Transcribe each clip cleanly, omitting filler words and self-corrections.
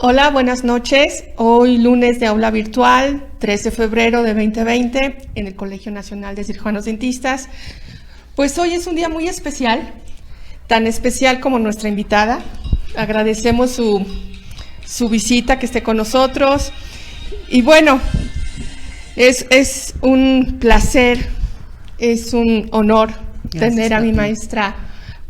Hola, buenas noches. Hoy lunes de aula virtual, 3 de febrero de 2020, en el Colegio Nacional de Cirujanos Dentistas. Pues hoy es un día muy especial, tan especial como nuestra invitada. Agradecemos su visita, que esté con nosotros. Y bueno, es un placer, es un honor tener a mi maestra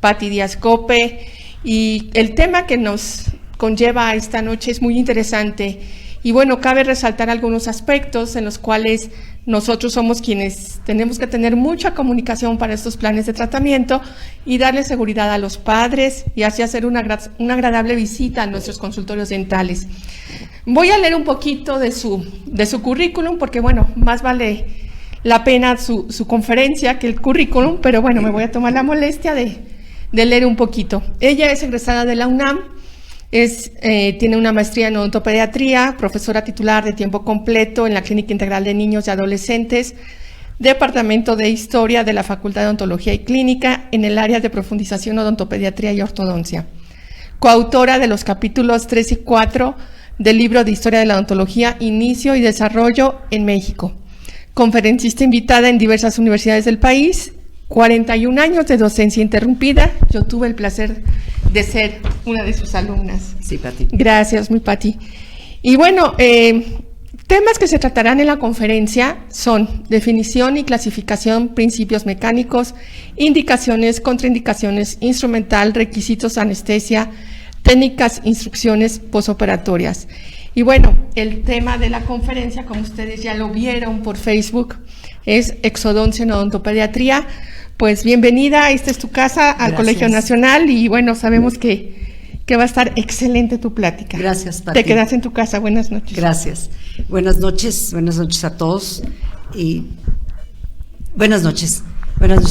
Patti Díaz Cope. Y el tema que nos conlleva esta noche es muy interesante. Y bueno, cabe resaltar algunos aspectos en los cuales nosotros somos quienes tenemos que tener mucha comunicación para estos planes de tratamiento y darle seguridad a los padres y así hacer una agradable visita a nuestros consultorios dentales. Voy a leer un poquito de su currículum porque, bueno, más vale la pena su conferencia que el currículum, pero bueno, me voy a tomar la molestia de leer un poquito. Ella es egresada de la UNAM. Tiene una maestría en odontopediatría, profesora titular de tiempo completo en la Clínica Integral de Niños y Adolescentes, Departamento de Historia de la Facultad de Odontología y Clínica en el área de profundización odontopediatría y ortodoncia. Coautora de los capítulos 3 y 4 del libro de Historia de la Odontología, Inicio y Desarrollo en México. Conferencista invitada en diversas universidades del país, 41 años de docencia interrumpida. Yo tuve el placer de ser una de sus alumnas. Sí, Patti. Gracias, mi Patti. Y bueno, temas que se tratarán en la conferencia son definición y clasificación, principios mecánicos, indicaciones, contraindicaciones, instrumental, requisitos, anestesia, técnicas, instrucciones posoperatorias. Y bueno, el tema de la conferencia, como ustedes ya lo vieron por Facebook, es exodoncia en odontopediatría. Pues bienvenida, esta es tu casa al Gracias. Colegio Nacional y bueno, sabemos que va a estar excelente tu plática. Gracias, Patti. Te quedas en tu casa, buenas noches. Gracias. Buenas noches a todos y buenas noches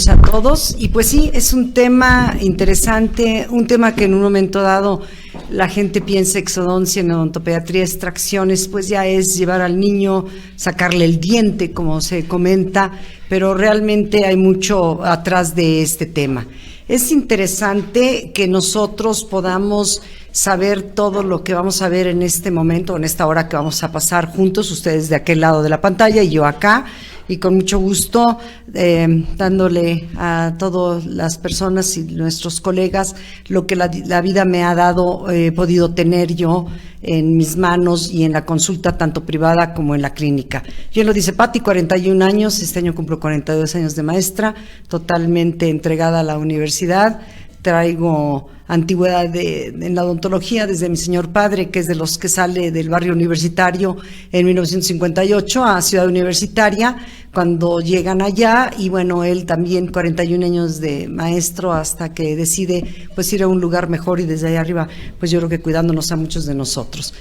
a todos. Y pues sí, es un tema interesante, un tema que en un momento dado la gente piensa exodoncia en odontopediatría, extracciones, pues ya es llevar al niño, sacarle el diente, como se comenta, pero realmente hay mucho atrás de este tema. Es interesante que nosotros podamos saber todo lo que vamos a ver en este momento, en esta hora que vamos a pasar juntos, ustedes de aquel lado de la pantalla y yo acá, y con mucho gusto dándole a todas las personas y nuestros colegas lo que la vida me ha dado, podido tener yo en mis manos y en la consulta tanto privada como en la clínica. Bien lo dice Patti, 41 años, este año cumplo 42 años de maestra, totalmente entregada a la universidad. Traigo antigüedad en la odontología desde mi señor padre, que es de los que sale del barrio universitario en 1958 a Ciudad Universitaria, cuando llegan allá, y bueno, él también 41 años de maestro hasta que decide pues ir a un lugar mejor y desde allá arriba, pues yo creo que cuidándonos a muchos de nosotros.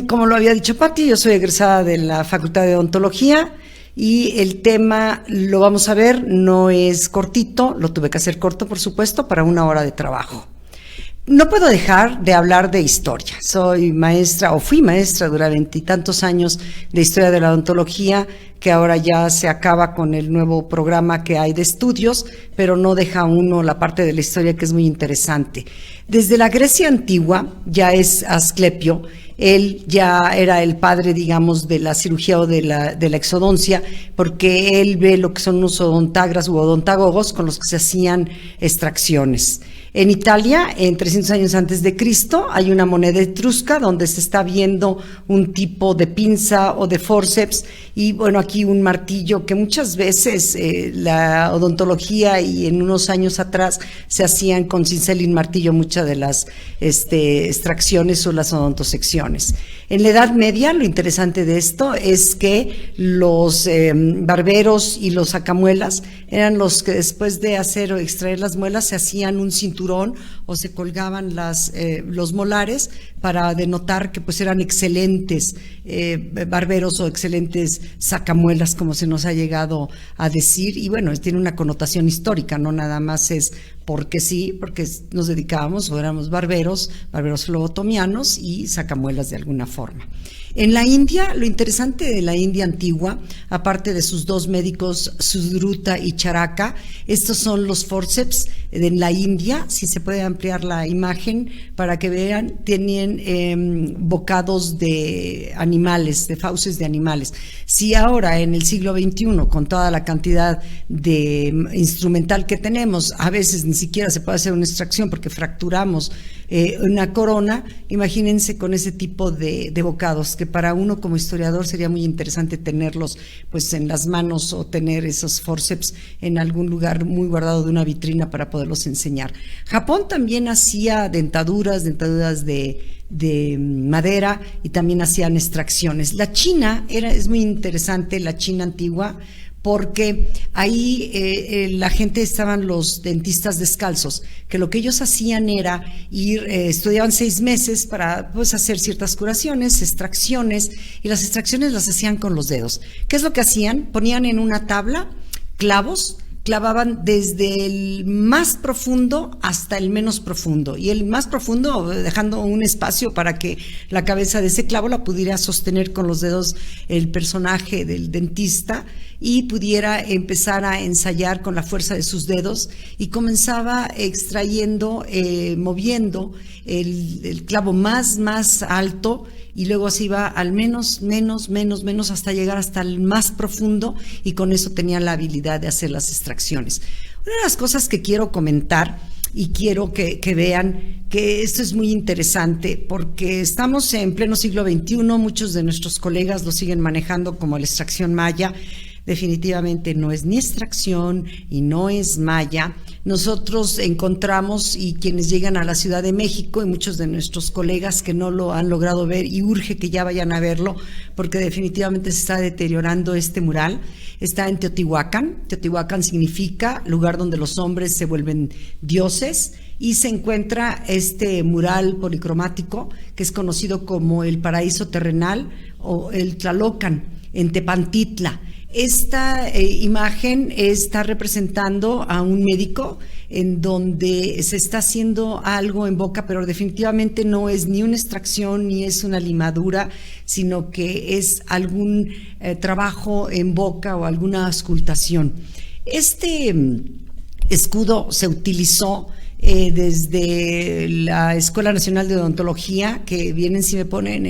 Como lo había dicho Patti, yo soy egresada de la Facultad de Odontología. Y el tema lo vamos a ver, no es cortito, lo tuve que hacer corto, por supuesto, para una hora de trabajo. No puedo dejar de hablar de historia. Soy maestra, o fui maestra durante 20 y tantos años de historia de la odontología, que ahora ya se acaba con el nuevo programa que hay de estudios, pero no deja uno la parte de la historia que es muy interesante. Desde la Grecia antigua, ya es Asclepio, él ya era el padre, digamos, de la cirugía o de la exodoncia, porque él ve lo que son unos odontagras u odontagogos con los que se hacían extracciones. En Italia, en 300 años antes de Cristo, hay una moneda etrusca donde se está viendo un tipo de pinza o de forceps y bueno, aquí un martillo que muchas veces la odontología y en unos años atrás se hacían con cincel y martillo muchas de las extracciones o las odontosecciones. En la Edad Media, lo interesante de esto es que los barberos y los sacamuelas eran los que después de hacer o extraer las muelas se hacían un cinturón o se colgaban los molares para denotar que pues eran excelentes barberos o excelentes sacamuelas, como se nos ha llegado a decir, y bueno, tiene una connotación histórica, no nada más es porque sí, porque nos dedicábamos o éramos barberos flebotomianos y sacamuelas de alguna forma. En la India, lo interesante de la India antigua, aparte de sus dos médicos, Sudruta y Charaka, estos son los forceps de la India. Si se puede ampliar la imagen para que vean, tienen bocados de animales, de fauces de animales. Si ahora en el siglo XXI, con toda la cantidad de instrumental que tenemos, a veces ni siquiera se puede hacer una extracción porque fracturamos una corona, imagínense con ese tipo de bocados, que para uno como historiador sería muy interesante tenerlos pues en las manos o tener esos forceps en algún lugar muy guardado de una vitrina para poderlos enseñar. Japón también hacía dentaduras de madera y también hacían extracciones. La China es muy interesante, la China antigua, porque ahí la gente estaban los dentistas descalzos, que lo que ellos hacían era estudiaban 6 meses para pues hacer ciertas curaciones, extracciones, y las extracciones las hacían con los dedos. ¿Qué es lo que hacían? Ponían en una tabla clavos, clavaban desde el más profundo hasta el menos profundo, y el más profundo dejando un espacio para que la cabeza de ese clavo la pudiera sostener con los dedos el personaje del dentista y pudiera empezar a ensayar con la fuerza de sus dedos, y comenzaba extrayendo, moviendo el clavo más alto, y luego se iba al menos hasta llegar hasta el más profundo, y con eso tenía la habilidad de hacer las extracciones. Una de las cosas que quiero comentar y quiero que vean que esto es muy interesante porque estamos en pleno siglo XXI, muchos de nuestros colegas lo siguen manejando como la extracción maya. Definitivamente no es ni extracción y no es maya. Nosotros encontramos, y quienes llegan a la Ciudad de México, y muchos de nuestros colegas que no lo han logrado ver, y urge que ya vayan a verlo, porque definitivamente se está deteriorando este mural. Está en Teotihuacán. Teotihuacán significa lugar donde los hombres se vuelven dioses, y se encuentra este mural policromático que es conocido como el paraíso terrenal o el Tlalocan en Tepantitla. Esta imagen está representando a un médico en donde se está haciendo algo en boca, pero definitivamente no es ni una extracción ni es una limadura, sino que es algún trabajo en boca o alguna auscultación. Este escudo se utilizó desde la Escuela Nacional de Odontología, que vienen, si me ponen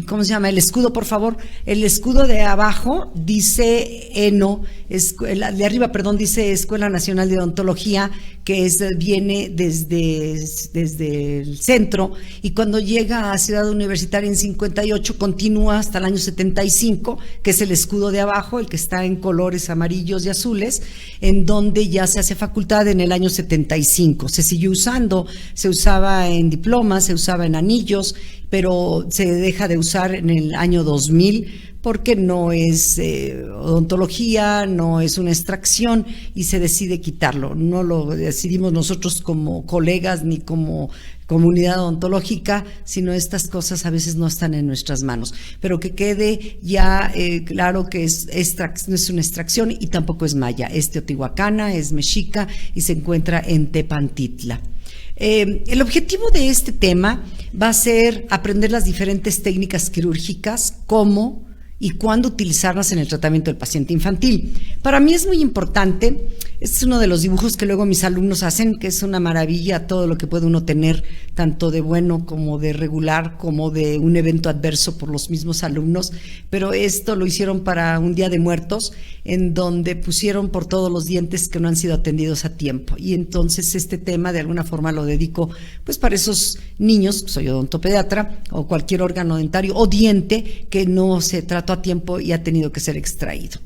¿cómo se llama? El escudo, por favor. El escudo de abajo dice ENO, de arriba, perdón, dice Escuela Nacional de Odontología, que viene desde el centro, y cuando llega a Ciudad Universitaria en 58, continúa hasta el año 75, que es el escudo de abajo, el que está en colores amarillos y azules, en donde ya se hace facultad en el año 75. Se siguió usando, se usaba en diplomas, se usaba en anillos, pero se deja de usar en el año 2000 porque no es odontología, no es una extracción, y se decide quitarlo. No lo decidimos nosotros como colegas ni como comunidad odontológica, sino estas cosas a veces no están en nuestras manos. Pero que quede ya claro que no es una extracción y tampoco es maya, es teotihuacana, es mexica y se encuentra en Tepantitla. El objetivo de este tema va a ser aprender las diferentes técnicas quirúrgicas, cómo y cuándo utilizarlas en el tratamiento del paciente infantil. Para mí es muy importante, este es uno de los dibujos que luego mis alumnos hacen, que es una maravilla todo lo que puede uno tener, tanto de bueno como de regular, como de un evento adverso por los mismos alumnos, pero esto lo hicieron para un Día de Muertos, en donde pusieron por todos los dientes que no han sido atendidos a tiempo, y entonces este tema de alguna forma lo dedico pues para esos niños, soy odontopediatra, o cualquier órgano dentario o diente que no se trató a tiempo y ha tenido que ser extraído.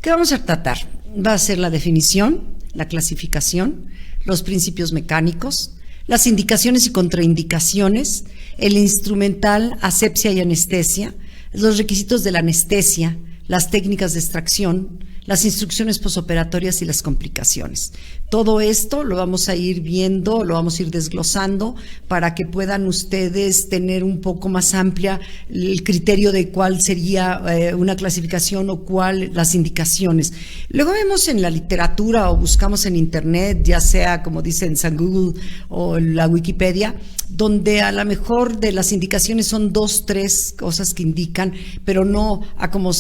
¿Qué vamos a tratar? Va a ser la definición, la clasificación, los principios mecánicos, las indicaciones y contraindicaciones, el instrumental, asepsia y anestesia, los requisitos de la anestesia, las técnicas de extracción, las instrucciones posoperatorias y las complicaciones. Todo esto lo vamos a ir viendo, lo vamos a ir desglosando para que puedan ustedes tener un poco más amplia el criterio de cuál sería una clasificación o cuál las indicaciones. Luego vemos en la literatura o buscamos en internet, ya sea como dicen San Google o la Wikipedia, donde a lo mejor de las indicaciones son 2, 3 cosas que indican, pero no a como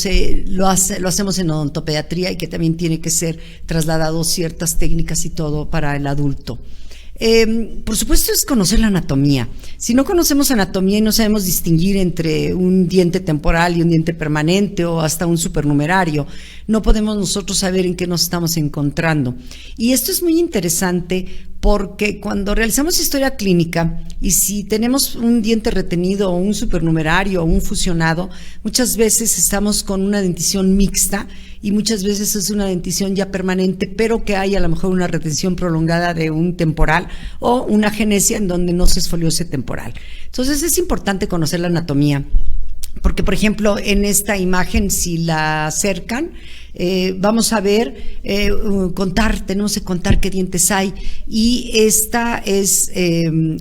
lo hacemos en odontopediatría y que también tiene que ser trasladado ciertas técnicas y todo para el adulto. Por supuesto es conocer la anatomía. Si no conocemos anatomía y no sabemos distinguir entre un diente temporal y un diente permanente o hasta un supernumerario, no podemos nosotros saber en qué nos estamos encontrando. Y esto es muy interesante porque cuando realizamos historia clínica y si tenemos un diente retenido o un supernumerario o un fusionado, muchas veces estamos con una dentición mixta y muchas veces es una dentición ya permanente, pero que hay a lo mejor una retención prolongada de un temporal o una agenesia en donde no se esfolió ese temporal. Entonces es importante conocer la anatomía. Porque, por ejemplo, en esta imagen, si la acercan, vamos a ver, tenemos que contar qué dientes hay. Y esta es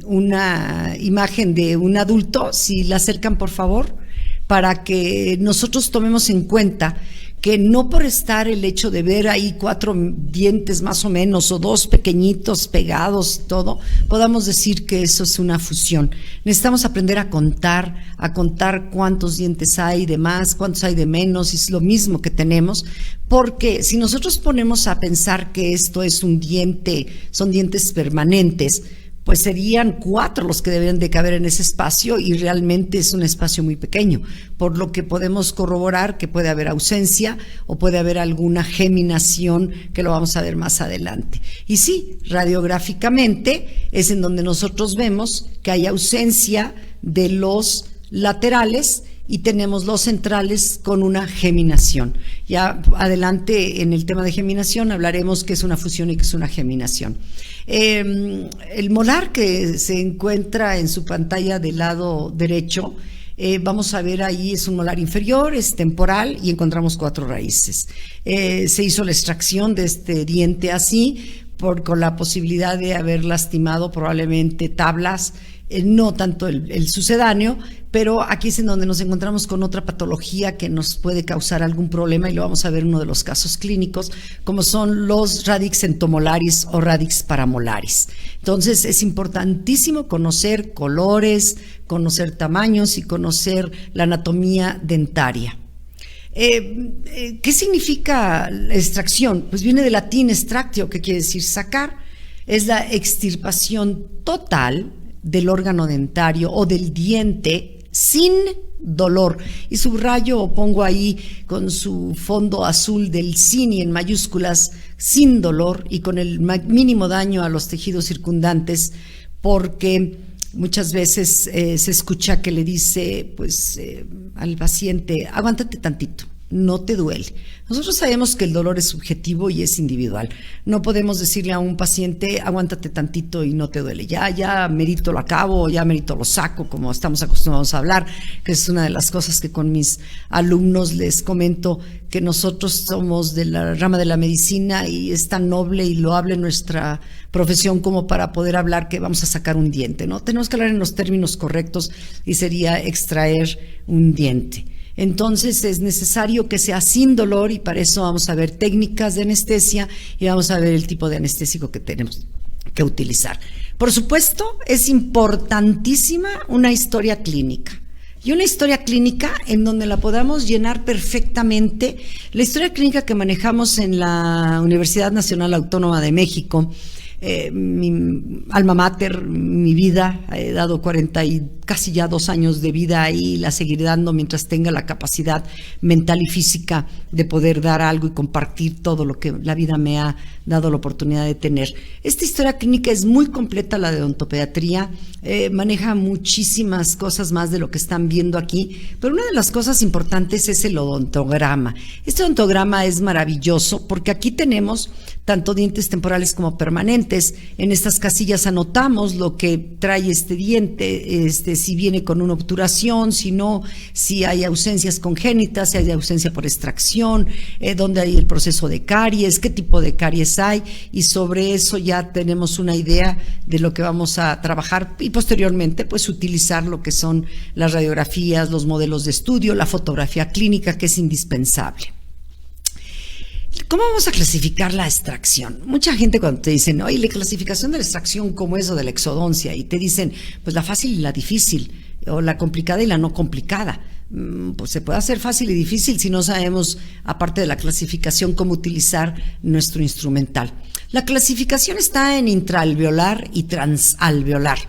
una imagen de un adulto, si la acercan, por favor, para que nosotros tomemos en cuenta que no por estar el hecho de ver ahí 4 dientes más o menos o 2 pequeñitos pegados y todo, podamos decir que eso es una fusión. Necesitamos aprender a contar cuántos dientes hay de más, cuántos hay de menos, y es lo mismo que tenemos, porque si nosotros ponemos a pensar que esto es un diente, son dientes permanentes, pues serían 4 los que deberían de caber en ese espacio y realmente es un espacio muy pequeño, por lo que podemos corroborar que puede haber ausencia o puede haber alguna geminación que lo vamos a ver más adelante. Y sí, radiográficamente es en donde nosotros vemos que hay ausencia de los laterales y tenemos los centrales con una geminación. Ya adelante en el tema de geminación hablaremos qué es una fusión y qué es una geminación. El molar que se encuentra en su pantalla del lado derecho, vamos a ver ahí, es un molar inferior, es temporal y encontramos 4 raíces. Se hizo la extracción de este diente así, con la posibilidad de haber lastimado probablemente tablas, no tanto el sucedáneo, pero aquí es en donde nos encontramos con otra patología que nos puede causar algún problema y lo vamos a ver en uno de los casos clínicos, como son los radix entomolaris o radix paramolaris. Entonces es importantísimo conocer colores, conocer tamaños y conocer la anatomía dentaria. ¿Qué significa la extracción? Pues viene del latín extractio, que quiere decir sacar. Es la extirpación total del órgano dentario o del diente sin dolor. Y subrayo o pongo ahí con su fondo azul del sin y en mayúsculas, sin dolor y con el mínimo daño a los tejidos circundantes, porque muchas veces se escucha que le dice al paciente, aguántate tantito, no te duele. Nosotros sabemos que el dolor es subjetivo y es individual. No podemos decirle a un paciente, aguántate tantito y no te duele. Ya merito lo acabo, ya merito lo saco, como estamos acostumbrados a hablar, que es una de las cosas que con mis alumnos les comento, que nosotros somos de la rama de la medicina y es tan noble y loable nuestra profesión como para poder hablar que vamos a sacar un diente, ¿no? Tenemos que hablar en los términos correctos y sería extraer un diente. Entonces es necesario que sea sin dolor y para eso vamos a ver técnicas de anestesia y vamos a ver el tipo de anestésico que tenemos que utilizar. Por supuesto, es importantísima una historia clínica. Y una historia clínica en donde la podamos llenar perfectamente. La historia clínica que manejamos en la Universidad Nacional Autónoma de México, mi alma mater, mi vida, he dado 40 y casi ya 2 años de vida ahí, la seguiré dando mientras tenga la capacidad mental y física de poder dar algo y compartir todo lo que la vida me ha dado la oportunidad de tener. Esta historia clínica es muy completa, la de odontopediatría, maneja muchísimas cosas más de lo que están viendo aquí, pero una de las cosas importantes es el odontograma. Este odontograma es maravilloso porque aquí tenemos tanto dientes temporales como permanentes. En estas casillas anotamos lo que trae este diente, si viene con una obturación, si no, si hay ausencias congénitas, si hay ausencia por extracción, dónde hay el proceso de caries, qué tipo de caries hay, y sobre eso ya tenemos una idea de lo que vamos a trabajar y posteriormente pues utilizar lo que son las radiografías, los modelos de estudio, la fotografía clínica, que es indispensable. ¿Cómo vamos a clasificar la extracción? Mucha gente cuando te dicen, oye, la clasificación de la extracción, ¿cómo es o de la exodoncia? Y te dicen, pues la fácil y la difícil, o la complicada y la no complicada. Pues se puede hacer fácil y difícil si no sabemos, aparte de la clasificación, cómo utilizar nuestro instrumental. La clasificación está en intraalveolar y transalveolar.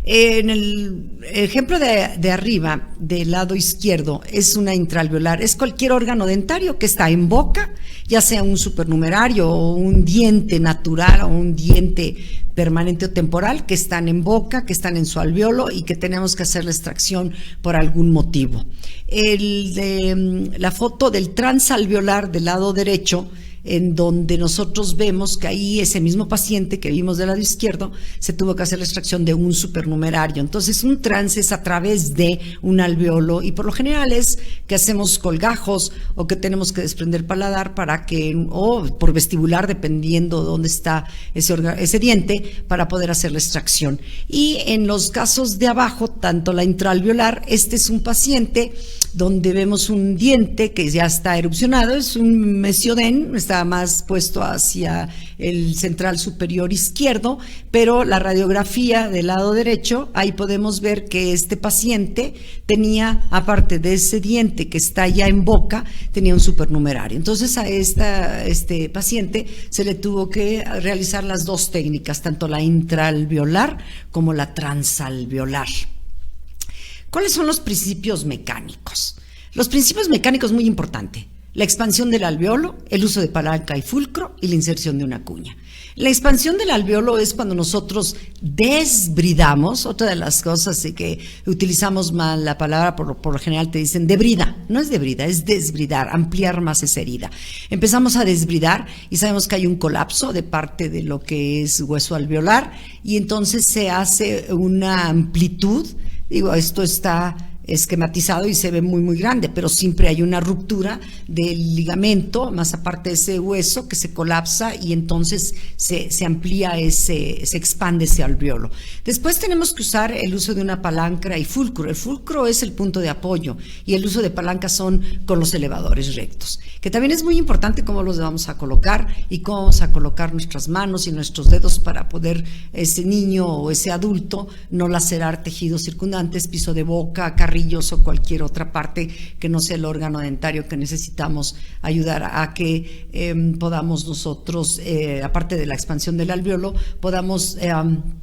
En el ejemplo de arriba, del lado izquierdo, es una intraalveolar, es cualquier órgano dentario que está en boca, ya sea un supernumerario o un diente natural o un diente permanente o temporal, que están en boca, que están en su alveolo y que tenemos que hacer la extracción por algún motivo. La foto del transalveolar del lado derecho, en donde nosotros vemos que ahí ese mismo paciente que vimos del lado izquierdo se tuvo que hacer la extracción de un supernumerario. Entonces un trans es a través de un alveolo y por lo general es que hacemos colgajos o que tenemos que desprender paladar para que, o por vestibular dependiendo de dónde está ese diente, para poder hacer la extracción. Y en los casos de abajo, tanto la intraalveolar, este es un paciente donde vemos un diente que ya está erupcionado, es un mesiodén, está más puesto hacia el central superior izquierdo, pero la radiografía del lado derecho, ahí podemos ver que este paciente tenía, aparte de ese diente que está ya en boca, tenía un supernumerario. Entonces a este paciente se le tuvo que realizar las dos técnicas, tanto la intraalveolar como la transalveolar. ¿Cuáles son los principios mecánicos? Los principios mecánicos muy importante. La expansión del alveolo, el uso de palanca y fulcro y la inserción de una cuña. La expansión del alveolo es cuando nosotros desbridamos, otra de las cosas de que utilizamos mal la palabra, por lo general te dicen debrida, no es debrida, es desbridar, ampliar más esa herida. Empezamos a desbridar y sabemos que hay un colapso de parte de lo que es hueso alveolar y entonces se hace una amplitud. Digo, esto está esquematizado y se ve muy muy grande, pero siempre hay una ruptura del ligamento, más aparte de ese hueso que se colapsa y entonces se amplía se expande ese alveolo. Después tenemos que usar el uso de una palanca y fulcro. El fulcro es el punto de apoyo y el uso de palanca son con los elevadores rectos, que también es muy importante cómo los vamos a colocar y cómo vamos a colocar nuestras manos y nuestros dedos para poder ese niño o ese adulto no lacerar tejidos circundantes, piso de boca, carrillos o cualquier otra parte que no sea el órgano dentario que necesitamos ayudar a que podamos nosotros, aparte de la expansión del alveolo, podamos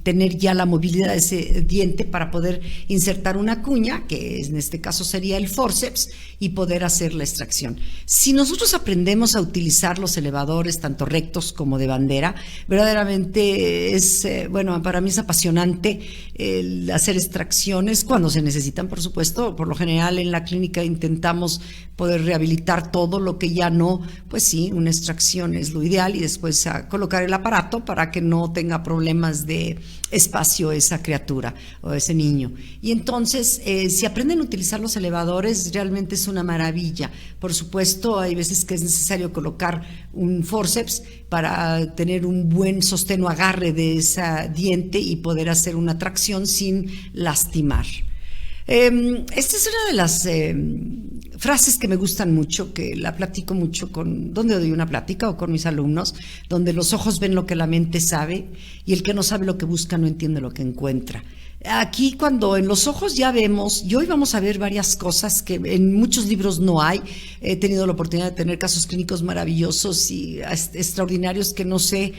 tener ya la movilidad de ese diente para poder insertar una cuña, que en este caso sería el forceps, y poder hacer la extracción. Si nosotros aprendemos a utilizar los elevadores, tanto rectos como de bandera, verdaderamente es, bueno, para mí es apasionante el hacer extracciones cuando se necesitan, por supuesto. Por lo general en la clínica intentamos poder rehabilitar todo lo que ya no, pues sí, una extracción es lo ideal y después a colocar el aparato para que no tenga problemas de espacio esa criatura o ese niño. Y entonces, si aprenden a utilizar los elevadores, realmente es una maravilla. Por supuesto, hay veces que es necesario colocar un forceps para tener un buen sostén o agarre de ese diente y poder hacer una tracción sin lastimar. Esta es una de las frases que me gustan mucho, que la platico mucho donde doy una plática o con mis alumnos, donde los ojos ven lo que la mente sabe y el que no sabe lo que busca no entiende lo que encuentra. Aquí cuando en los ojos ya vemos, y hoy vamos a ver varias cosas que en muchos libros no hay. He tenido la oportunidad de tener casos clínicos maravillosos y extraordinarios que no sé,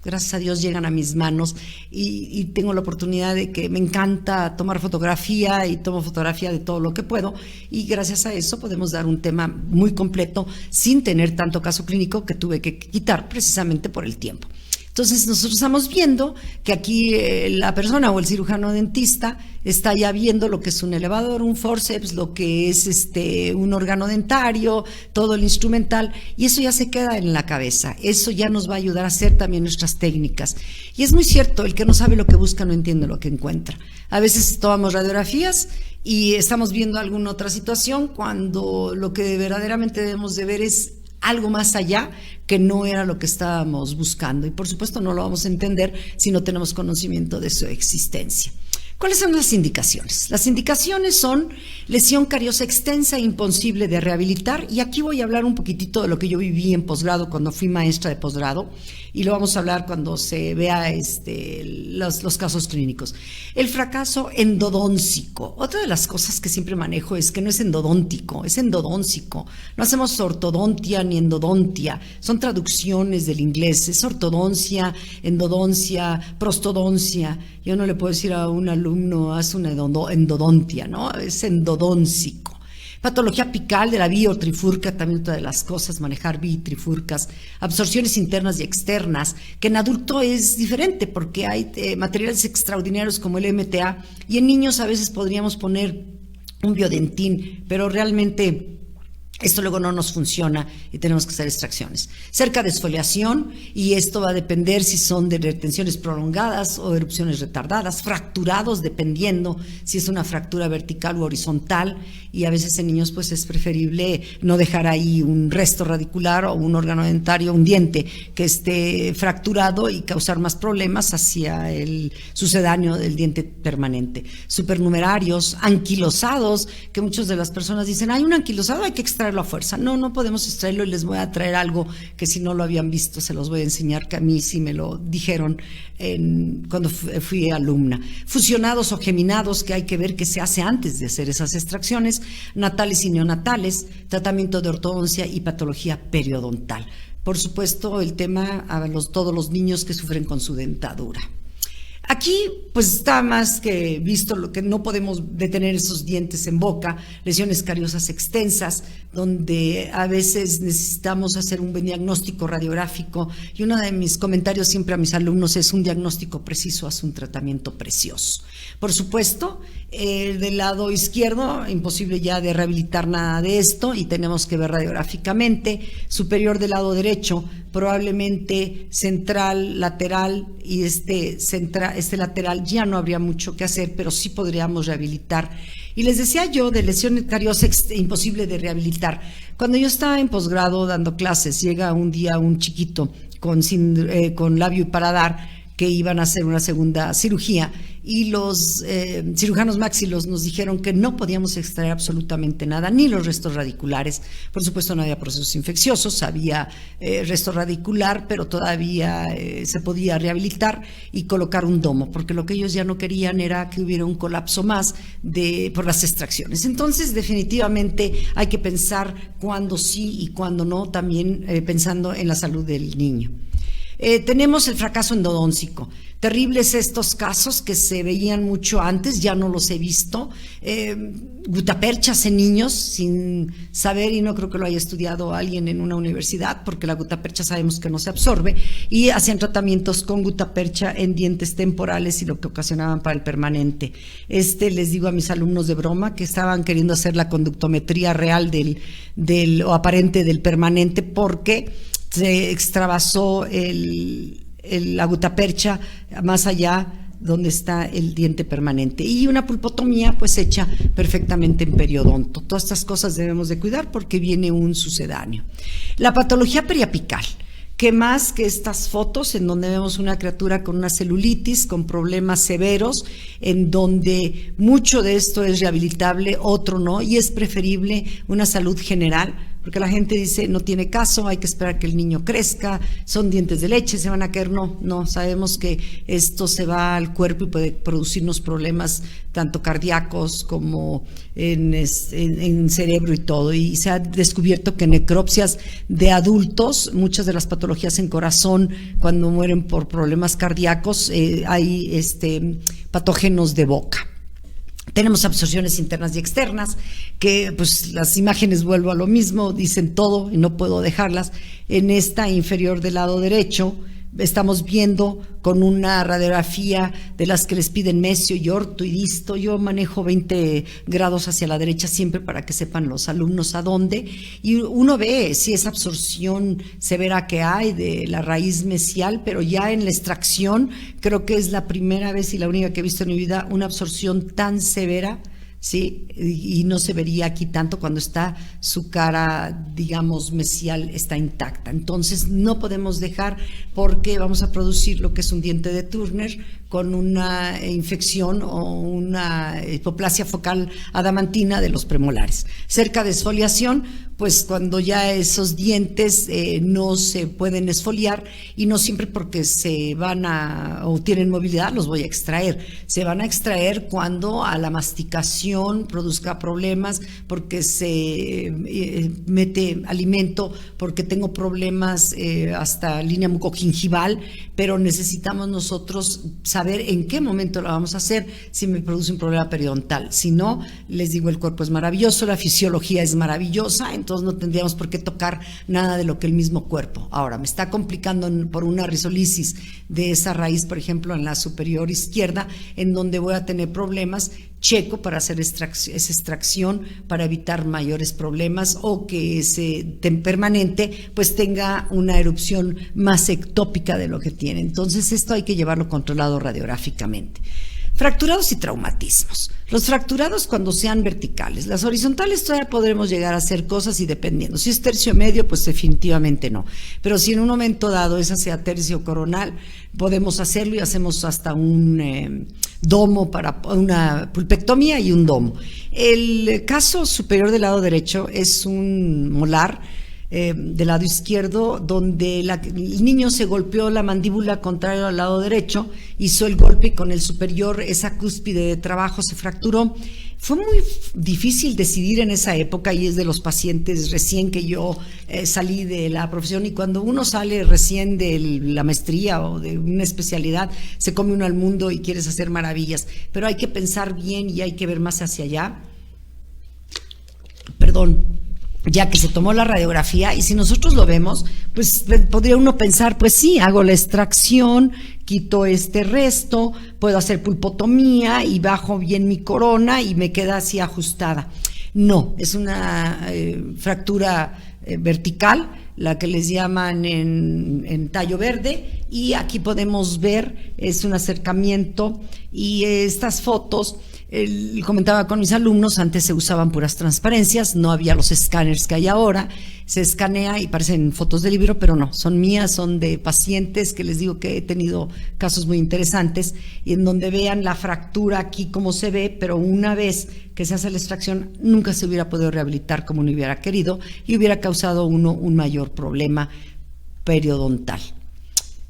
gracias a Dios llegan a mis manos y tengo la oportunidad de que me encanta tomar fotografía y tomo fotografía de todo lo que puedo y gracias a eso podemos dar un tema muy completo sin tener tanto caso clínico que tuve que quitar precisamente por el tiempo. Entonces nosotros estamos viendo que aquí la persona o el cirujano dentista está ya viendo lo que es un elevador, un forceps, lo que es un órgano dentario, todo el instrumental, y eso ya se queda en la cabeza. Eso ya nos va a ayudar a hacer también nuestras técnicas. Y es muy cierto, el que no sabe lo que busca no entiende lo que encuentra. A veces tomamos radiografías y estamos viendo alguna otra situación cuando lo que verdaderamente debemos de ver es algo más allá que no era lo que estábamos buscando. Y por supuesto no lo vamos a entender si no tenemos conocimiento de su existencia. ¿Cuáles son las indicaciones? Las indicaciones son lesión cariosa extensa e imposible de rehabilitar, y aquí voy a hablar un poquitito de lo que yo viví en posgrado cuando fui maestra de posgrado, y lo vamos a hablar cuando se vea los casos clínicos. El fracaso endodóncico. Otra de las cosas que siempre manejo es que no es endodóntico, es endodóncico. No hacemos ortodontia ni endodontia, son traducciones del inglés, es ortodoncia, endodoncia, prostodoncia. Yo no le puedo decir a un alumno, haz una endodontia, ¿no? Es endodóncico. Patología apical de la biotrifurca, también otra de las cosas, manejar bitrifurcas, absorciones internas y externas, que en adulto es diferente porque hay materiales extraordinarios como el MTA, y en niños a veces podríamos poner un biodentín, pero realmente esto luego no nos funciona y tenemos que hacer extracciones. Cerca de esfoliación, y esto va a depender si son de retenciones prolongadas o erupciones retardadas, fracturados dependiendo si es una fractura vertical u horizontal, y a veces en niños pues es preferible no dejar ahí un resto radicular o un órgano dentario, un diente que esté fracturado y causar más problemas hacia el sucedáneo del diente permanente. Supernumerarios, anquilosados, que muchas de las personas dicen, hay un anquilosado, hay que extraerlo a fuerza. No podemos extraerlo, y les voy a traer algo que si no lo habían visto se los voy a enseñar, que a mí sí me lo dijeron cuando fui alumna. Fusionados o geminados, que hay que ver qué se hace antes de hacer esas extracciones. Natales y neonatales, tratamiento de ortodoncia y patología periodontal. Por supuesto, el tema a todos los niños que sufren con su dentadura. Aquí pues está más que visto lo que no podemos detener esos dientes en boca, lesiones cariosas extensas, donde a veces necesitamos hacer un buen diagnóstico radiográfico, y uno de mis comentarios siempre a mis alumnos es: un diagnóstico preciso hace un tratamiento precioso. Por supuesto, del lado izquierdo, imposible ya de rehabilitar nada de esto y tenemos que ver radiográficamente. Superior del lado derecho, probablemente central, lateral, y este lateral ya no habría mucho que hacer, pero sí podríamos rehabilitar. Y les decía yo de lesión cariosa imposible de rehabilitar. Cuando yo estaba en posgrado dando clases, llega un día un chiquito con labio y paladar, que iban a hacer una segunda cirugía, y los cirujanos maxilos nos dijeron que no podíamos extraer absolutamente nada, ni los restos radiculares. Por supuesto no había procesos infecciosos, había resto radicular, pero todavía se podía rehabilitar y colocar un domo, porque lo que ellos ya no querían era que hubiera un colapso más por las extracciones. Entonces definitivamente hay que pensar cuándo sí y cuándo no, también pensando en la salud del niño. Tenemos el fracaso endodóncico. Terribles estos casos que se veían mucho antes, ya no los he visto. Gutaperchas en niños sin saber, y no creo que lo haya estudiado alguien en una universidad, porque la gutapercha sabemos que no se absorbe, y hacían tratamientos con gutapercha en dientes temporales y lo que ocasionaban para el permanente. Les digo a mis alumnos de broma que estaban queriendo hacer la conductometría real o aparente del permanente, porque se extravasó la gutapercha más allá donde está el diente permanente, y una pulpotomía pues hecha perfectamente en periodonto. Todas estas cosas debemos de cuidar porque viene un sucedáneo. La patología periapical, que más que estas fotos en donde vemos una criatura con una celulitis, con problemas severos, en donde mucho de esto es rehabilitable, otro no, y es preferible una salud general, porque la gente dice no tiene caso, hay que esperar que el niño crezca, son dientes de leche, se van a caer. No, sabemos que esto se va al cuerpo y puede producirnos problemas tanto cardíacos como en cerebro y todo, y se ha descubierto que en necropsias de adultos, muchas de las patologías en corazón, cuando mueren por problemas cardíacos, hay patógenos de boca. Tenemos absorciones internas y externas, que pues las imágenes, vuelvo a lo mismo, dicen todo y no puedo dejarlas. En esta inferior del lado derecho estamos viendo con una radiografía de las que les piden mesio y orto y disto. Yo manejo 20 grados hacia la derecha siempre para que sepan los alumnos a dónde, y uno ve si esa absorción severa que hay de la raíz mesial, pero ya en la extracción creo que es la primera vez y la única que he visto en mi vida una absorción tan severa. Sí, y no se vería aquí tanto cuando está su cara, digamos, mesial está intacta. Entonces no podemos dejar, porque vamos a producir lo que es un diente de Turner con una infección o una hipoplasia focal adamantina de los premolares. Cerca de esfoliación, pues cuando ya esos dientes no se pueden esfoliar, y no siempre porque se van o tienen movilidad los voy a extraer. Se van a extraer cuando a la masticación produzca problemas, porque se mete alimento, porque tengo problemas hasta línea mucogingival, pero necesitamos nosotros saber en qué momento lo vamos a hacer, si me produce un problema periodontal. Si no, les digo, el cuerpo es maravilloso, la fisiología es maravillosa, entonces no tendríamos por qué tocar nada de lo que el mismo cuerpo. Ahora, me está complicando por una risolisis de esa raíz, por ejemplo, en la superior izquierda, en donde voy a tener problemas. Checo para hacer esa extracción para evitar mayores problemas, o que ese permanente pues tenga una erupción más ectópica de lo que tiene. Entonces esto hay que llevarlo controlado radiográficamente. Fracturados y traumatismos. Los fracturados cuando sean verticales. Las horizontales todavía podremos llegar a hacer cosas, y dependiendo. Si es tercio medio, pues definitivamente no. Pero si en un momento dado esa sea tercio coronal, podemos hacerlo, y hacemos hasta un domo para una pulpectomía y un domo. El caso superior del lado derecho es un molar del lado izquierdo, donde el niño se golpeó la mandíbula contrario al lado derecho, hizo el golpe, y con el superior, esa cúspide de trabajo se fracturó. Fue muy difícil decidir en esa época, y es de los pacientes recién que yo salí de la profesión, y cuando uno sale recién de la maestría o de una especialidad, se come uno al mundo y quieres hacer maravillas, pero hay que pensar bien y hay que ver más hacia allá. Ya que se tomó la radiografía, y si nosotros lo vemos, pues podría uno pensar, pues sí, hago la extracción, quito este resto, puedo hacer pulpotomía y bajo bien mi corona y me queda así ajustada. No, es una fractura vertical, la que les llaman en tallo verde, y aquí podemos ver, es un acercamiento, y estas fotos, comentaba con mis alumnos, antes se usaban puras transparencias, no había los escáneres que hay ahora, se escanea y parecen fotos de libro, pero no, son mías, son de pacientes que les digo que he tenido casos muy interesantes, y en donde vean la fractura aquí como se ve, pero una vez que se hace la extracción nunca se hubiera podido rehabilitar como uno hubiera querido, y hubiera causado uno un mayor problema periodontal.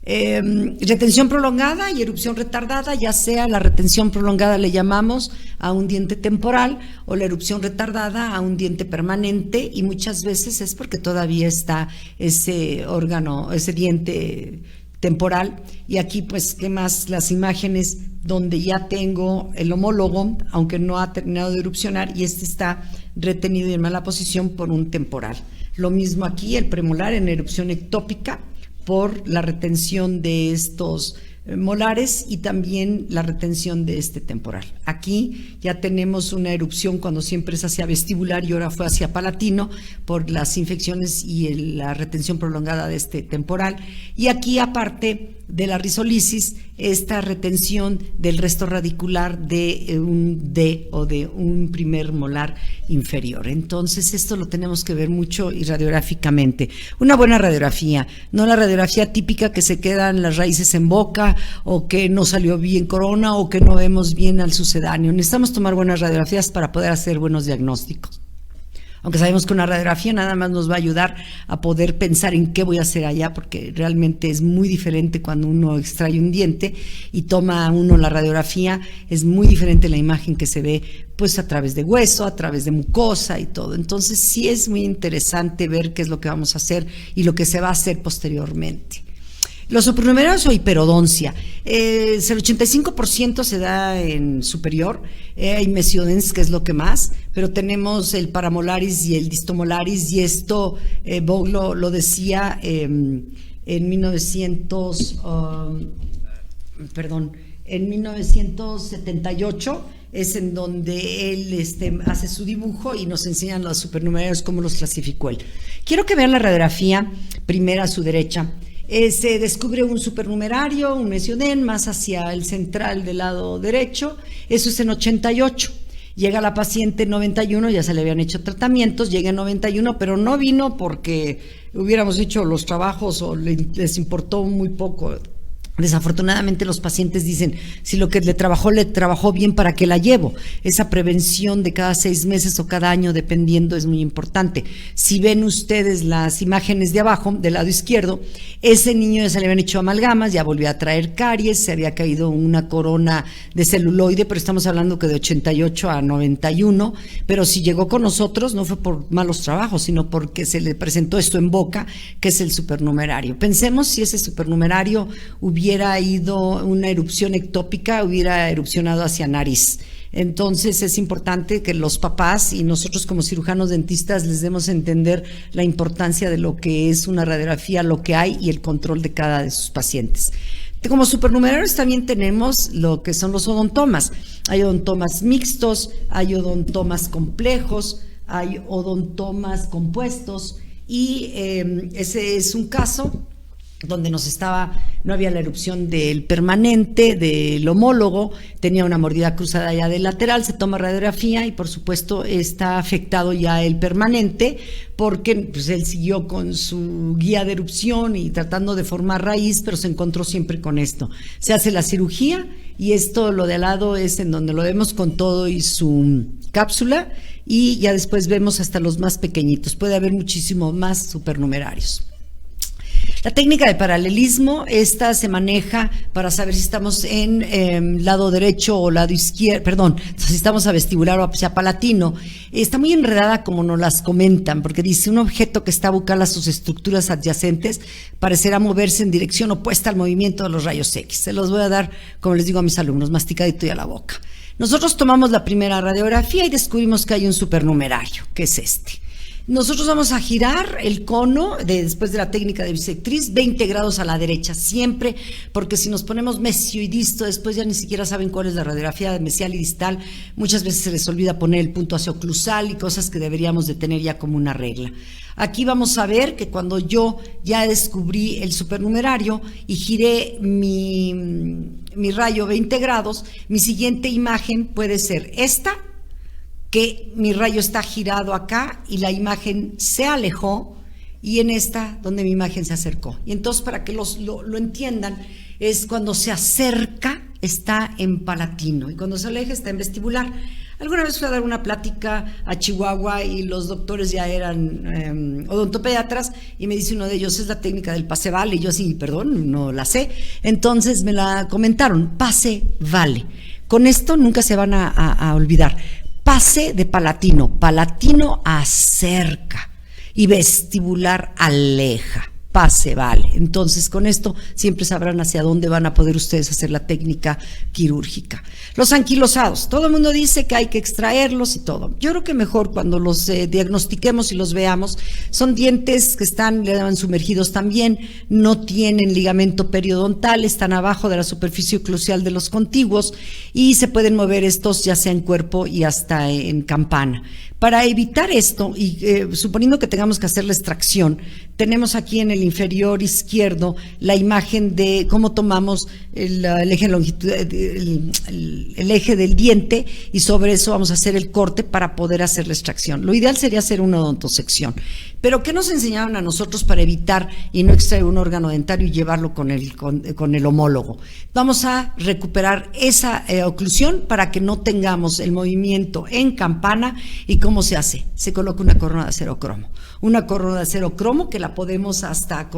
Retención prolongada y erupción retardada, ya sea la retención prolongada le llamamos a un diente temporal, o la erupción retardada a un diente permanente, y muchas veces es porque todavía está ese órgano, ese diente temporal. Y aquí pues, ¿qué más? Las imágenes donde ya tengo el homólogo, aunque no ha terminado de erupcionar, y este está retenido y en mala posición por un temporal. Lo mismo aquí, el premolar en erupción ectópica por la retención de estos molares, y también la retención de este temporal. Aquí ya tenemos una erupción cuando siempre es hacia vestibular, y ahora fue hacia palatino por las infecciones y la retención prolongada de este temporal. Y aquí, aparte de la risolisis, esta retención del resto radicular de un D o de un primer molar inferior. Entonces esto lo tenemos que ver mucho y radiográficamente. Una buena radiografía, no la radiografía típica que se quedan las raíces en boca, o que no salió bien corona, o que no vemos bien al sucedáneo. Necesitamos tomar buenas radiografías para poder hacer buenos diagnósticos. Aunque sabemos que una radiografía nada más nos va a ayudar a poder pensar en qué voy a hacer allá, porque realmente es muy diferente cuando uno extrae un diente y toma uno la radiografía, es muy diferente la imagen que se ve pues a través de hueso, a través de mucosa y todo. Entonces sí es muy interesante ver qué es lo que vamos a hacer y lo que se va a hacer posteriormente. Los supernumerarios o hiperodoncia, el 85% se da en superior, hay mesionens, que es lo que más, pero tenemos el paramolaris y el distomolaris, y esto Vogt lo decía en 1978, es en donde él hace su dibujo y nos enseñan los supernumerarios, cómo los clasificó él. Quiero que vean la radiografía primera a su derecha. Se descubre un supernumerario, un mesionen, más hacia el central del lado derecho. Eso es en 88. Llega la paciente en 91, ya se le habían hecho tratamientos, llega en 91, pero no vino porque hubiéramos hecho los trabajos o les importó muy poco. Desafortunadamente los pacientes dicen, si lo que le trabajó bien, ¿para qué la llevo? Esa prevención de cada 6 meses o cada año, dependiendo, es muy importante. Si ven ustedes las imágenes de abajo, del lado izquierdo, ese niño ya se le habían hecho amalgamas, ya volvió a traer caries, se había caído una corona de celuloide, pero estamos hablando que de 88 a 91, pero si llegó con nosotros no fue por malos trabajos, sino porque se le presentó esto en boca, que es el supernumerario. Pensemos si ese supernumerario hubiera ido una erupción ectópica, hubiera erupcionado hacia nariz. Entonces es importante que los papás y nosotros como cirujanos dentistas les demos a entender la importancia de lo que es una radiografía, lo que hay y el control de cada de sus pacientes. Como supernumerarios también tenemos lo que son los odontomas. Hay odontomas mixtos, hay odontomas complejos, hay odontomas compuestos, y ese es un caso donde no había la erupción del permanente, del homólogo, tenía una mordida cruzada ya del lateral, se toma radiografía y por supuesto está afectado ya el permanente, porque pues él siguió con su guía de erupción y tratando de formar raíz, pero se encontró siempre con esto. Se hace la cirugía y esto, lo de al lado, es en donde lo vemos con todo y su cápsula, y ya después vemos hasta los más pequeñitos. Puede haber muchísimo más supernumerarios. La técnica de paralelismo, esta se maneja para saber si estamos en lado derecho o lado izquierdo, si estamos a vestibular o hacia palatino. Está muy enredada como nos las comentan, porque dice: un objeto que está bucal a sus estructuras adyacentes parecerá moverse en dirección opuesta al movimiento de los rayos X. Se los voy a dar, como les digo a mis alumnos, masticadito y a la boca. Nosotros tomamos la primera radiografía y descubrimos que hay un supernumerario, que es este. Nosotros vamos a girar el cono después de la técnica de bisectriz 20 grados a la derecha, siempre, porque si nos ponemos mesio y disto, después ya ni siquiera saben cuál es la radiografía de mesial y distal. Muchas veces se les olvida poner el punto hacia-oclusal y cosas que deberíamos de tener ya como una regla. Aquí vamos a ver que cuando yo ya descubrí el supernumerario y giré mi rayo 20 grados, mi siguiente imagen puede ser esta, que mi rayo está girado acá y la imagen se alejó, y en esta donde mi imagen se acercó. Y entonces, para que lo entiendan, es cuando se acerca está en palatino y cuando se aleja está en vestibular. Alguna vez fui a dar una plática a Chihuahua y los doctores ya eran odontopediatras, y me dice uno de ellos: es la técnica del pase-vale. Y yo así, perdón, no la sé. Entonces me la comentaron: pase-vale. Con esto nunca se van a olvidar. Pase de palatino, palatino acerca y vestibular aleja, pase vale. Entonces con esto siempre sabrán hacia dónde van a poder ustedes hacer la técnica quirúrgica. Los anquilosados, todo el mundo dice que hay que extraerlos y todo. Yo creo que mejor cuando los diagnostiquemos y los veamos, son dientes que están, le llaman sumergidos también, no tienen ligamento periodontal, están abajo de la superficie oclusal de los contiguos y se pueden mover estos ya sea en cuerpo y hasta en campana. Para evitar esto, y suponiendo que tengamos que hacer la extracción, tenemos aquí en el inferior izquierdo la imagen de cómo tomamos el eje el eje del diente, y sobre eso vamos a hacer el corte para poder hacer la extracción. Lo ideal sería hacer una odontosección. Pero ¿qué nos enseñaron a nosotros para evitar y no extraer un órgano dentario y llevarlo con el homólogo? Vamos a recuperar esa oclusión para que no tengamos el movimiento en campana. ¿Y cómo se hace? Se coloca una corona de acero cromo. una corona de acero cromo que la podemos hasta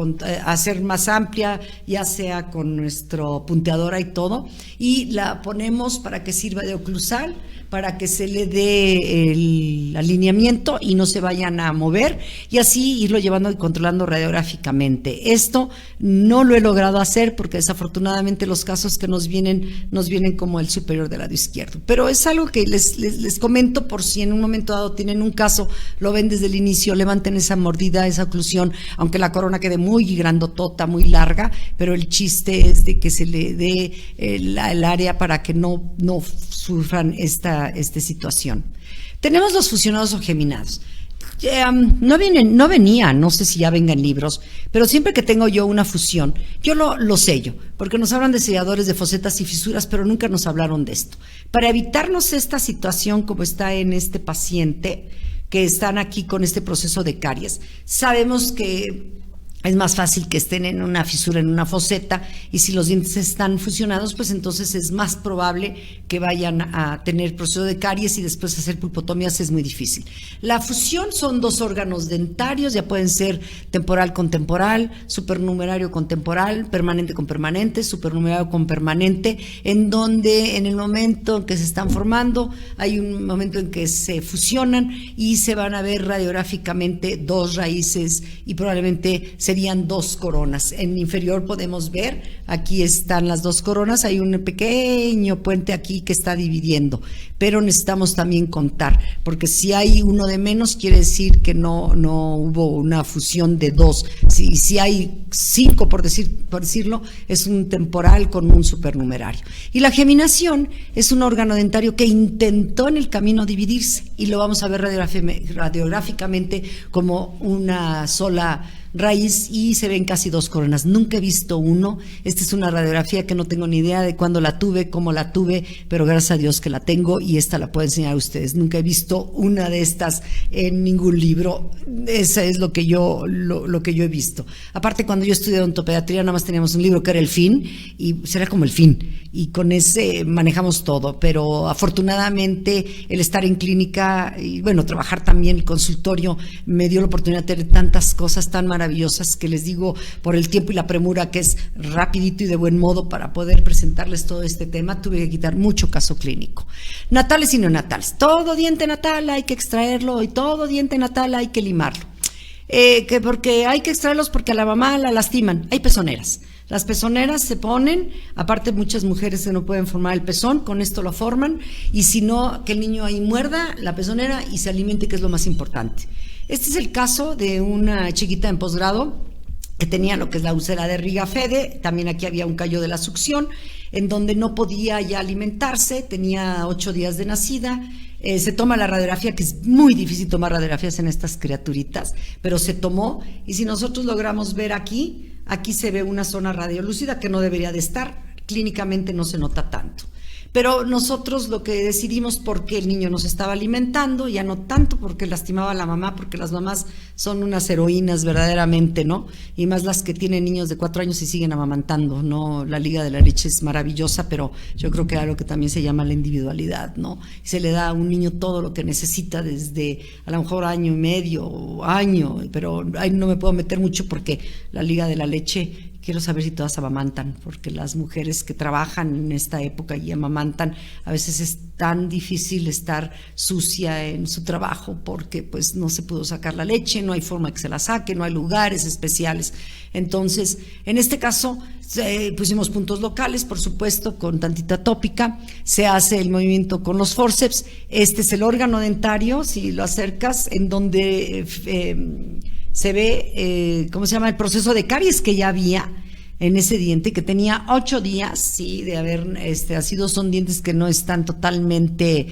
hacer más amplia, ya sea con nuestro punteadora y todo, y la ponemos para que sirva de oclusal, para que se le dé el alineamiento y no se vayan a mover, y así irlo llevando y controlando radiográficamente. Esto no lo he logrado hacer porque desafortunadamente los casos que nos vienen como el superior del lado izquierdo, pero es algo que les comento por si en un momento dado tienen un caso, lo ven desde el inicio, levanten esa mordida, esa oclusión, aunque la corona quede muy grandotota, muy larga, pero el chiste es de que se le dé el área para que no sufran esta situación. Tenemos los fusionados o geminados. No venía, no sé si ya vengan libros, pero siempre que tengo yo una fusión, yo lo sello, porque nos hablan de selladores de fosetas y fisuras, pero nunca nos hablaron de esto. Para evitarnos esta situación como está en este paciente, que están aquí con este proceso de caries, sabemos que es más fácil que estén en una fisura, en una foseta, y si los dientes están fusionados, pues entonces es más probable que vayan a tener proceso de caries y después hacer pulpotomías es muy difícil. La fusión son 2 órganos dentarios, ya pueden ser temporal con temporal, supernumerario con temporal, permanente con permanente, supernumerario con permanente, en donde en el momento en que se están formando, hay un momento en que se fusionan y se van a ver radiográficamente 2 raíces y probablemente serían 2 coronas. En inferior podemos ver, aquí están las 2 coronas, hay un pequeño puente aquí que está dividiendo, pero necesitamos también contar, porque si hay uno de menos quiere decir que no hubo una fusión de 2. Si hay 5, por decirlo, es un temporal con un supernumerario. Y la geminación es un órgano dentario que intentó en el camino dividirse, y lo vamos a ver radiográficamente como una sola raíz y se ven casi 2 coronas. Nunca he visto uno. Esta es una radiografía que no tengo ni idea de cuándo la tuve, cómo la tuve, pero gracias a Dios que la tengo y esta la puedo enseñar a ustedes. Nunca he visto una de estas en ningún libro. Esa es lo que yo he visto. Aparte, cuando yo estudié odontopediatría nada más teníamos un libro que era El Fin, y será como El Fin, y con ese manejamos todo, pero afortunadamente el estar en clínica y bueno, trabajar también en el consultorio me dio la oportunidad de tener tantas cosas tan maravillosas que les digo, por el tiempo y la premura que es rapidito y de buen modo para poder presentarles todo este tema, tuve que quitar mucho caso clínico. Natales y neonatales. Todo diente natal hay que extraerlo y todo diente natal hay que limarlo. Que porque hay que extraerlos porque a la mamá la lastiman. Hay pezoneras. Las pezoneras se ponen, aparte muchas mujeres que no pueden formar el pezón, con esto lo forman, y si no, que el niño ahí muerda la pezonera y se alimente, que es lo más importante. Este es el caso de una chiquita en posgrado que tenía lo que es la úlcera de Rigafede, también aquí había un callo de la succión, en donde no podía ya alimentarse, tenía 8 días de nacida. Se toma la radiografía, que es muy difícil tomar radiografías en estas criaturitas, pero se tomó, y si nosotros logramos ver aquí se ve una zona radiolúcida que no debería de estar, clínicamente no se nota tanto. Pero nosotros lo que decidimos, porque el niño nos estaba alimentando, ya no tanto porque lastimaba a la mamá, porque las mamás son unas heroínas verdaderamente, ¿no? Y más las que tienen niños de 4 años y siguen amamantando, ¿no? La Liga de la Leche es maravillosa, pero yo creo que hay algo que también se llama la individualidad, ¿no? Se le da a un niño todo lo que necesita desde a lo mejor año y medio o año, pero ahí no me puedo meter mucho porque la Liga de la Leche... Quiero saber si todas amamantan, porque las mujeres que trabajan en esta época y amamantan, a veces es tan difícil estar sucia en su trabajo porque pues no se pudo sacar la leche, no hay forma que se la saque, no hay lugares especiales. Entonces, en este caso, pusimos puntos locales, por supuesto, con tantita tópica, se hace el movimiento con los forceps. Este es el órgano dentario, si lo acercas, en donde... se ve, ¿cómo se llama? El proceso de caries que ya había en ese diente, que tenía 8 días, sí, de haber sido. Son dientes que no están totalmente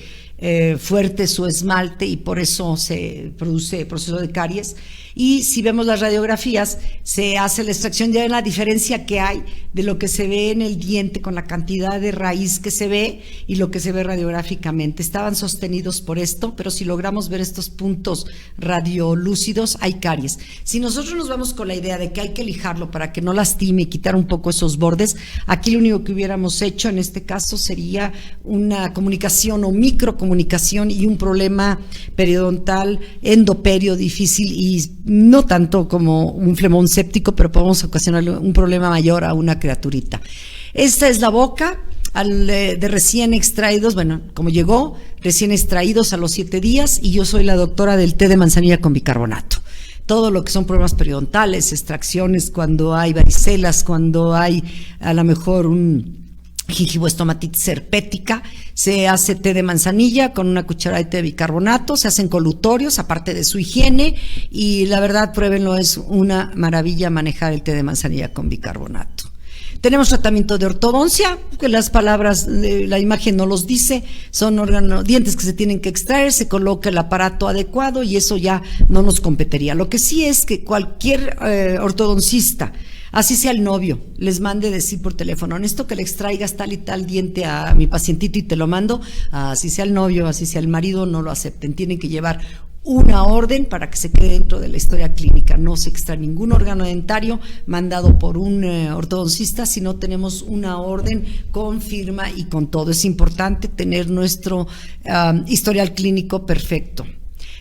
fuerte su esmalte y por eso se produce proceso de caries. Y si vemos las radiografías, se hace la extracción, ya ven la diferencia que hay de lo que se ve en el diente con la cantidad de raíz que se ve y lo que se ve radiográficamente. Estaban sostenidos por esto, pero si logramos ver estos puntos radiolúcidos, hay caries. Si nosotros nos vamos con la idea de que hay que lijarlo para que no lastime y quitar un poco esos bordes, aquí lo único que hubiéramos hecho en este caso sería una comunicación o microcomunicación comunicación y un problema periodontal, endoperio difícil y no tanto como un flemón séptico, pero podemos ocasionarle un problema mayor a una criaturita. Esta es la boca de recién extraídos, bueno, como llegó, recién extraídos a los 7 días, y yo soy la doctora del té de manzanilla con bicarbonato. Todo lo que son problemas periodontales, extracciones, cuando hay varicelas, cuando hay a lo mejor un gingivoestomatitis herpética, se hace té de manzanilla con una cucharada de té de bicarbonato, se hacen colutorios, aparte de su higiene, y la verdad, pruébenlo, es una maravilla manejar el té de manzanilla con bicarbonato. Tenemos tratamiento de ortodoncia, que las palabras, la imagen no los dice, son dientes que se tienen que extraer, se coloca el aparato adecuado y eso ya no nos competiría. Lo que sí es que cualquier ortodoncista, así sea el novio, les mande decir por teléfono, necesito que le extraigas tal y tal diente a mi pacientito y te lo mando, así sea el novio, así sea el marido, no lo acepten, tienen que llevar una orden para que se quede dentro de la historia clínica. No se extrae ningún órgano dentario mandado por un ortodoncista si no tenemos una orden con firma y con todo. Es importante tener nuestro historial clínico perfecto.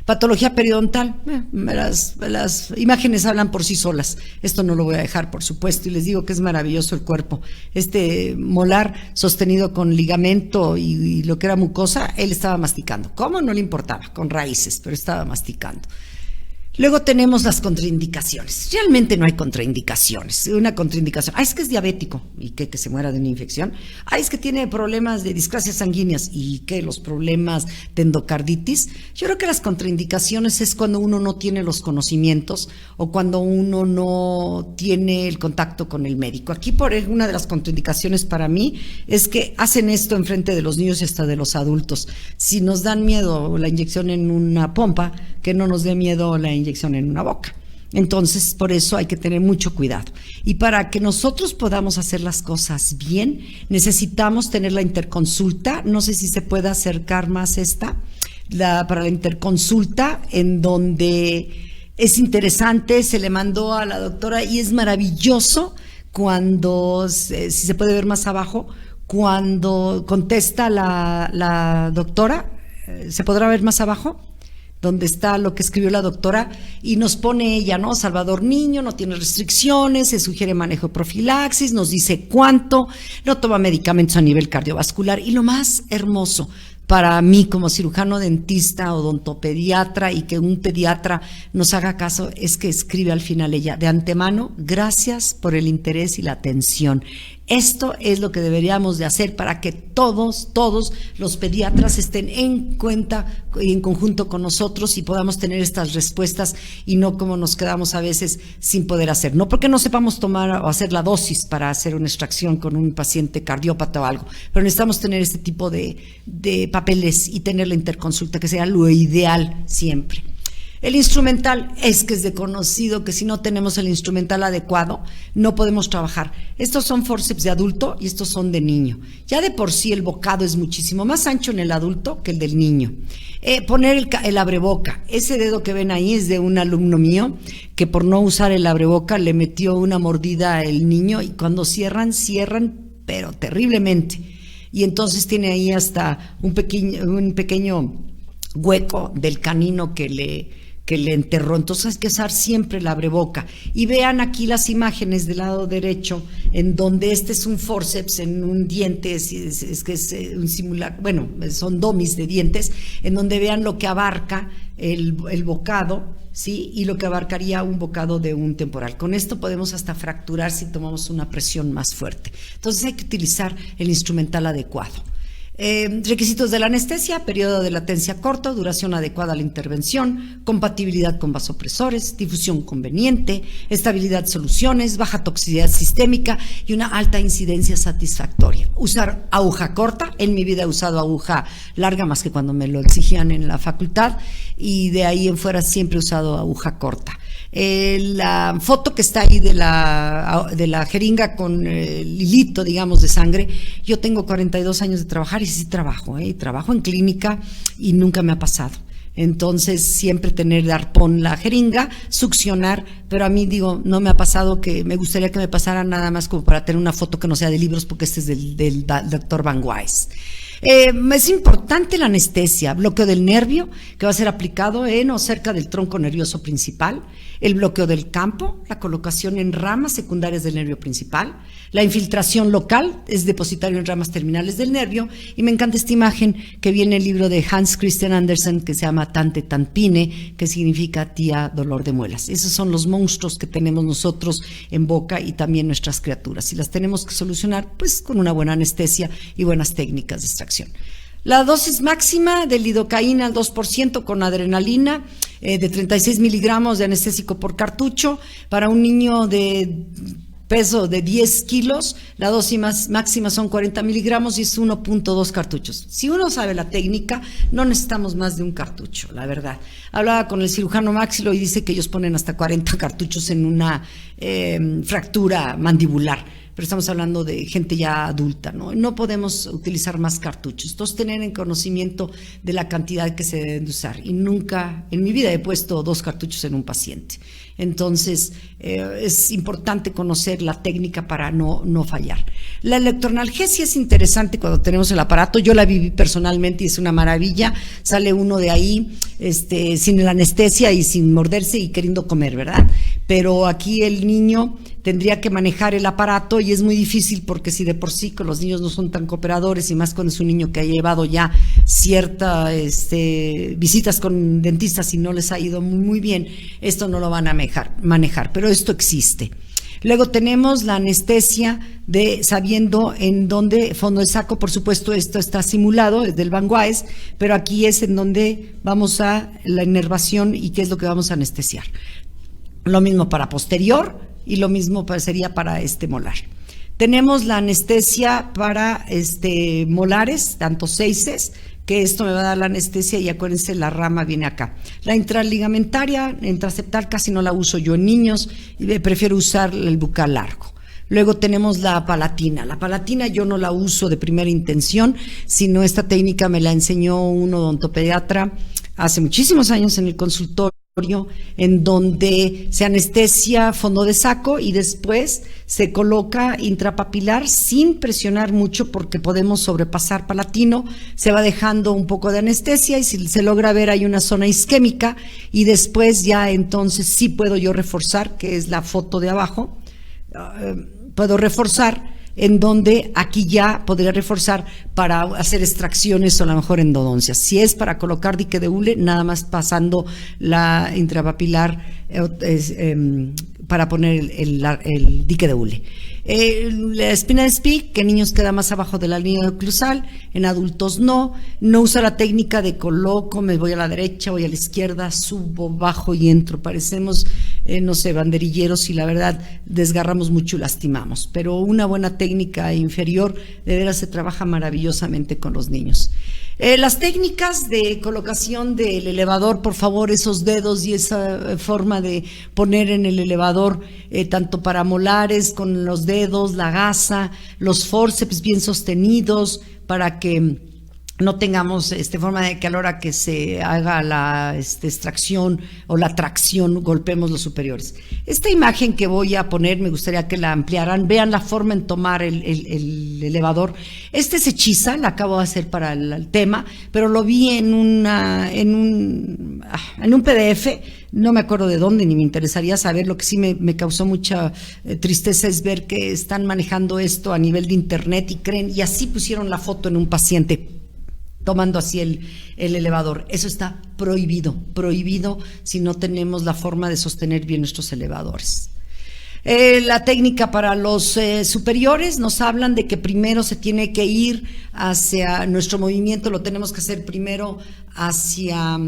Patología periodontal, las imágenes hablan por sí solas. Esto no lo voy a dejar, por supuesto, y les digo que es maravilloso el cuerpo. Este molar sostenido con ligamento y lo que era mucosa, él estaba masticando. ¿Cómo? No le importaba, con raíces, pero estaba masticando. Luego tenemos las contraindicaciones. Realmente no hay contraindicaciones. Una contraindicación, es que es diabético y que se muera de una infección. Es que tiene problemas de displasias sanguíneas y que los problemas de endocarditis. Yo creo que las contraindicaciones es cuando uno no tiene los conocimientos o cuando uno no tiene el contacto con el médico. Aquí por una de las contraindicaciones para mí es que hacen esto enfrente de los niños y hasta de los adultos. Si nos dan miedo la inyección en una pompa, que no nos dé miedo la inyección en una boca. Entonces, por eso hay que tener mucho cuidado. Y para que nosotros podamos hacer las cosas bien, necesitamos tener la interconsulta. No sé si se puede acercar más para la interconsulta, en donde es interesante, se le mandó a la doctora y es maravilloso cuando, si se puede ver más abajo, cuando contesta la doctora, ¿se podrá ver más abajo? Donde está lo que escribió la doctora y nos pone ella, ¿no? Salvador Niño, no tiene restricciones, se sugiere manejo de profilaxis, nos dice cuánto, no toma medicamentos a nivel cardiovascular y lo más hermoso para mí como cirujano dentista, odontopediatra y que un pediatra nos haga caso es que escribe al final ella, de antemano, gracias por el interés y la atención. Esto es lo que deberíamos de hacer para que todos los pediatras estén en cuenta y en conjunto con nosotros y podamos tener estas respuestas y no como nos quedamos a veces sin poder hacer. No porque no sepamos tomar o hacer la dosis para hacer una extracción con un paciente cardiópata o algo, pero necesitamos tener este tipo de papeles y tener la interconsulta, que sea lo ideal siempre. El instrumental es que es de conocido que si no tenemos el instrumental adecuado no podemos trabajar. Estos son forceps de adulto y estos son de niño. Ya de por sí el bocado es muchísimo más ancho en el adulto que el del niño. Poner el abreboca. Ese dedo que ven ahí es de un alumno mío que por no usar el abreboca le metió una mordida al niño y cuando cierran pero terriblemente. Y entonces tiene ahí hasta un pequeño hueco del canino que le enterró. Entonces hay que usar siempre el abreboca. Y vean aquí las imágenes del lado derecho, en donde este es un forceps en un diente, es un simulacro, bueno, son domis de dientes, en donde vean lo que abarca el bocado, ¿sí? Y lo que abarcaría un bocado de un temporal. Con esto podemos hasta fracturar si tomamos una presión más fuerte. Entonces hay que utilizar el instrumental adecuado. Requisitos de la anestesia: periodo de latencia corto, duración adecuada a la intervención, compatibilidad con vasopresores, difusión conveniente, estabilidad de soluciones, baja toxicidad sistémica y una alta incidencia satisfactoria. Usar aguja corta. En mi vida he usado aguja larga más que cuando me lo exigían en la facultad y de ahí en fuera siempre he usado aguja corta. La foto que está ahí de la jeringa con el hilito, digamos, de sangre. Yo tengo 42 años de trabajar y sí trabajo en clínica y nunca me ha pasado. Entonces, siempre tener de arpón la jeringa, succionar, pero a mí, digo, no me ha pasado, que me gustaría que me pasara nada más como para tener una foto que no sea de libros, porque este es del doctor Van Wise. Es importante la anestesia, bloqueo del nervio, que va a ser aplicado en o cerca del tronco nervioso principal, el bloqueo del campo, la colocación en ramas secundarias del nervio principal, la infiltración local es depositario en ramas terminales del nervio, y me encanta esta imagen que viene en el libro de Hans Christian Andersen, que se llama Tante Tampine, que significa tía dolor de muelas. Esos son los monstruos que tenemos nosotros en boca y también nuestras criaturas, y las tenemos que solucionar pues con una buena anestesia y buenas técnicas de extracción. La dosis máxima de lidocaína al 2% con adrenalina, de 36 miligramos de anestésico por cartucho. Para un niño de peso de 10 kilos, la dosis máxima son 40 miligramos y es 1.2 cartuchos. Si uno sabe la técnica, no necesitamos más de un cartucho, la verdad. Hablaba con el cirujano maxilo y dice que ellos ponen hasta 40 cartuchos en una fractura mandibular. Pero estamos hablando de gente ya adulta, ¿no? No podemos utilizar más cartuchos. Entonces, tener en conocimiento de la cantidad que se deben de usar. Y nunca en mi vida he puesto 2 cartuchos en un paciente. Entonces, es importante conocer la técnica para no fallar. La electroanalgesia es interesante cuando tenemos el aparato. Yo la viví personalmente y es una maravilla. Sale uno de ahí sin la anestesia y sin morderse y queriendo comer, ¿verdad? Pero aquí el niño tendría que manejar el aparato y es muy difícil, porque si de por sí con los niños no son tan cooperadores, y más cuando es un niño que ha llevado ya ciertas visitas con dentistas y no les ha ido muy bien, esto no lo van a manejar, pero esto existe. Luego tenemos la anestesia sabiendo en dónde, fondo de saco, por supuesto esto está simulado, es del Van Wise, pero aquí es en donde vamos a la inervación y qué es lo que vamos a anestesiar. Lo mismo para posterior y lo mismo sería para molar. Tenemos la anestesia para molares, tanto 6, que esto me va a dar la anestesia, y acuérdense, la rama viene acá. La intraligamentaria, intraceptal, casi no la uso yo en niños, y prefiero usar el bucal largo. Luego tenemos la palatina. La palatina yo no la uso de primera intención, sino esta técnica me la enseñó un odontopediatra hace muchísimos años en el consultorio, en donde se anestesia fondo de saco y después se coloca intrapapilar sin presionar mucho, porque podemos sobrepasar palatino. Se va dejando un poco de anestesia y si se logra ver hay una zona isquémica, y después ya entonces sí puedo yo reforzar, que es la foto de abajo. Puedo reforzar en donde aquí ya podría reforzar para hacer extracciones o a lo mejor endodoncias. Si es para colocar dique de hule, nada más pasando la intrapapilar para poner el dique de hule. La espina de Spiegel, que en niños queda más abajo de la línea oclusal, en adultos no usa la técnica de coloco, me voy a la derecha, voy a la izquierda, subo, bajo y entro. Parecemos, banderilleros, y la verdad desgarramos mucho y lastimamos, pero una buena técnica inferior de veras se trabaja maravillosamente con los niños. Las técnicas de colocación del elevador, por favor, esos dedos y esa forma de poner en el elevador, tanto para molares con los dedos, la gasa, los fórceps bien sostenidos, para que no tengamos forma de que a la hora que se haga la extracción o la tracción golpemos los superiores. Esta imagen que voy a poner me gustaría que la ampliaran. Vean la forma en tomar el elevador. Se hechiza, la acabo de hacer para el tema, pero lo vi en un PDF. No me acuerdo de dónde, ni me interesaría saber. Lo que sí me causó mucha tristeza es ver que están manejando esto a nivel de internet y así pusieron la foto en un paciente tomando así el elevador. Eso está prohibido si no tenemos la forma de sostener bien nuestros elevadores. La técnica para los superiores, nos hablan de que primero se tiene que ir hacia nuestro movimiento, lo tenemos que hacer primero hacia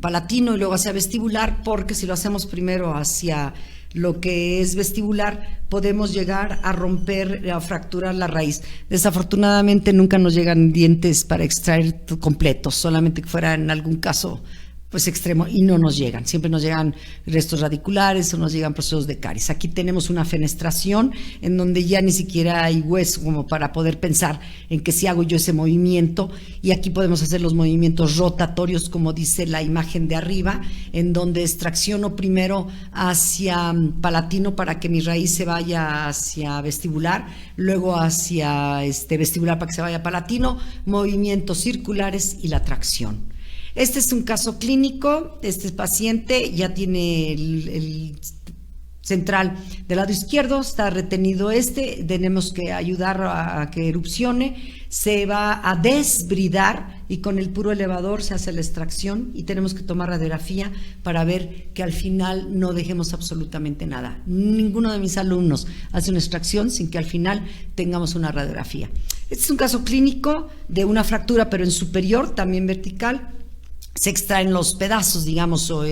palatino y luego hacia vestibular, porque si lo hacemos primero hacia lo que es vestibular, podemos llegar a romper, a fracturar la raíz. Desafortunadamente nunca nos llegan dientes para extraer completos, solamente que fuera en algún caso pues extremo, y no nos llegan. Siempre nos llegan restos radiculares o nos llegan procesos de caries. Aquí tenemos una fenestración en donde ya ni siquiera hay hueso como para poder pensar en que si hago yo ese movimiento, y aquí podemos hacer los movimientos rotatorios, como dice la imagen de arriba, en donde extracciono primero hacia palatino para que mi raíz se vaya hacia vestibular, luego hacia vestibular para que se vaya a palatino, movimientos circulares y la tracción. Este es un caso clínico. Este paciente ya tiene el central del lado izquierdo, está retenido tenemos que ayudar a que erupcione, se va a desbridar y con el puro elevador se hace la extracción y tenemos que tomar radiografía para ver que al final no dejemos absolutamente nada. Ninguno de mis alumnos hace una extracción sin que al final tengamos una radiografía. Este es un caso clínico de una fractura, pero en superior, también vertical. Se extraen los pedazos, digamos, o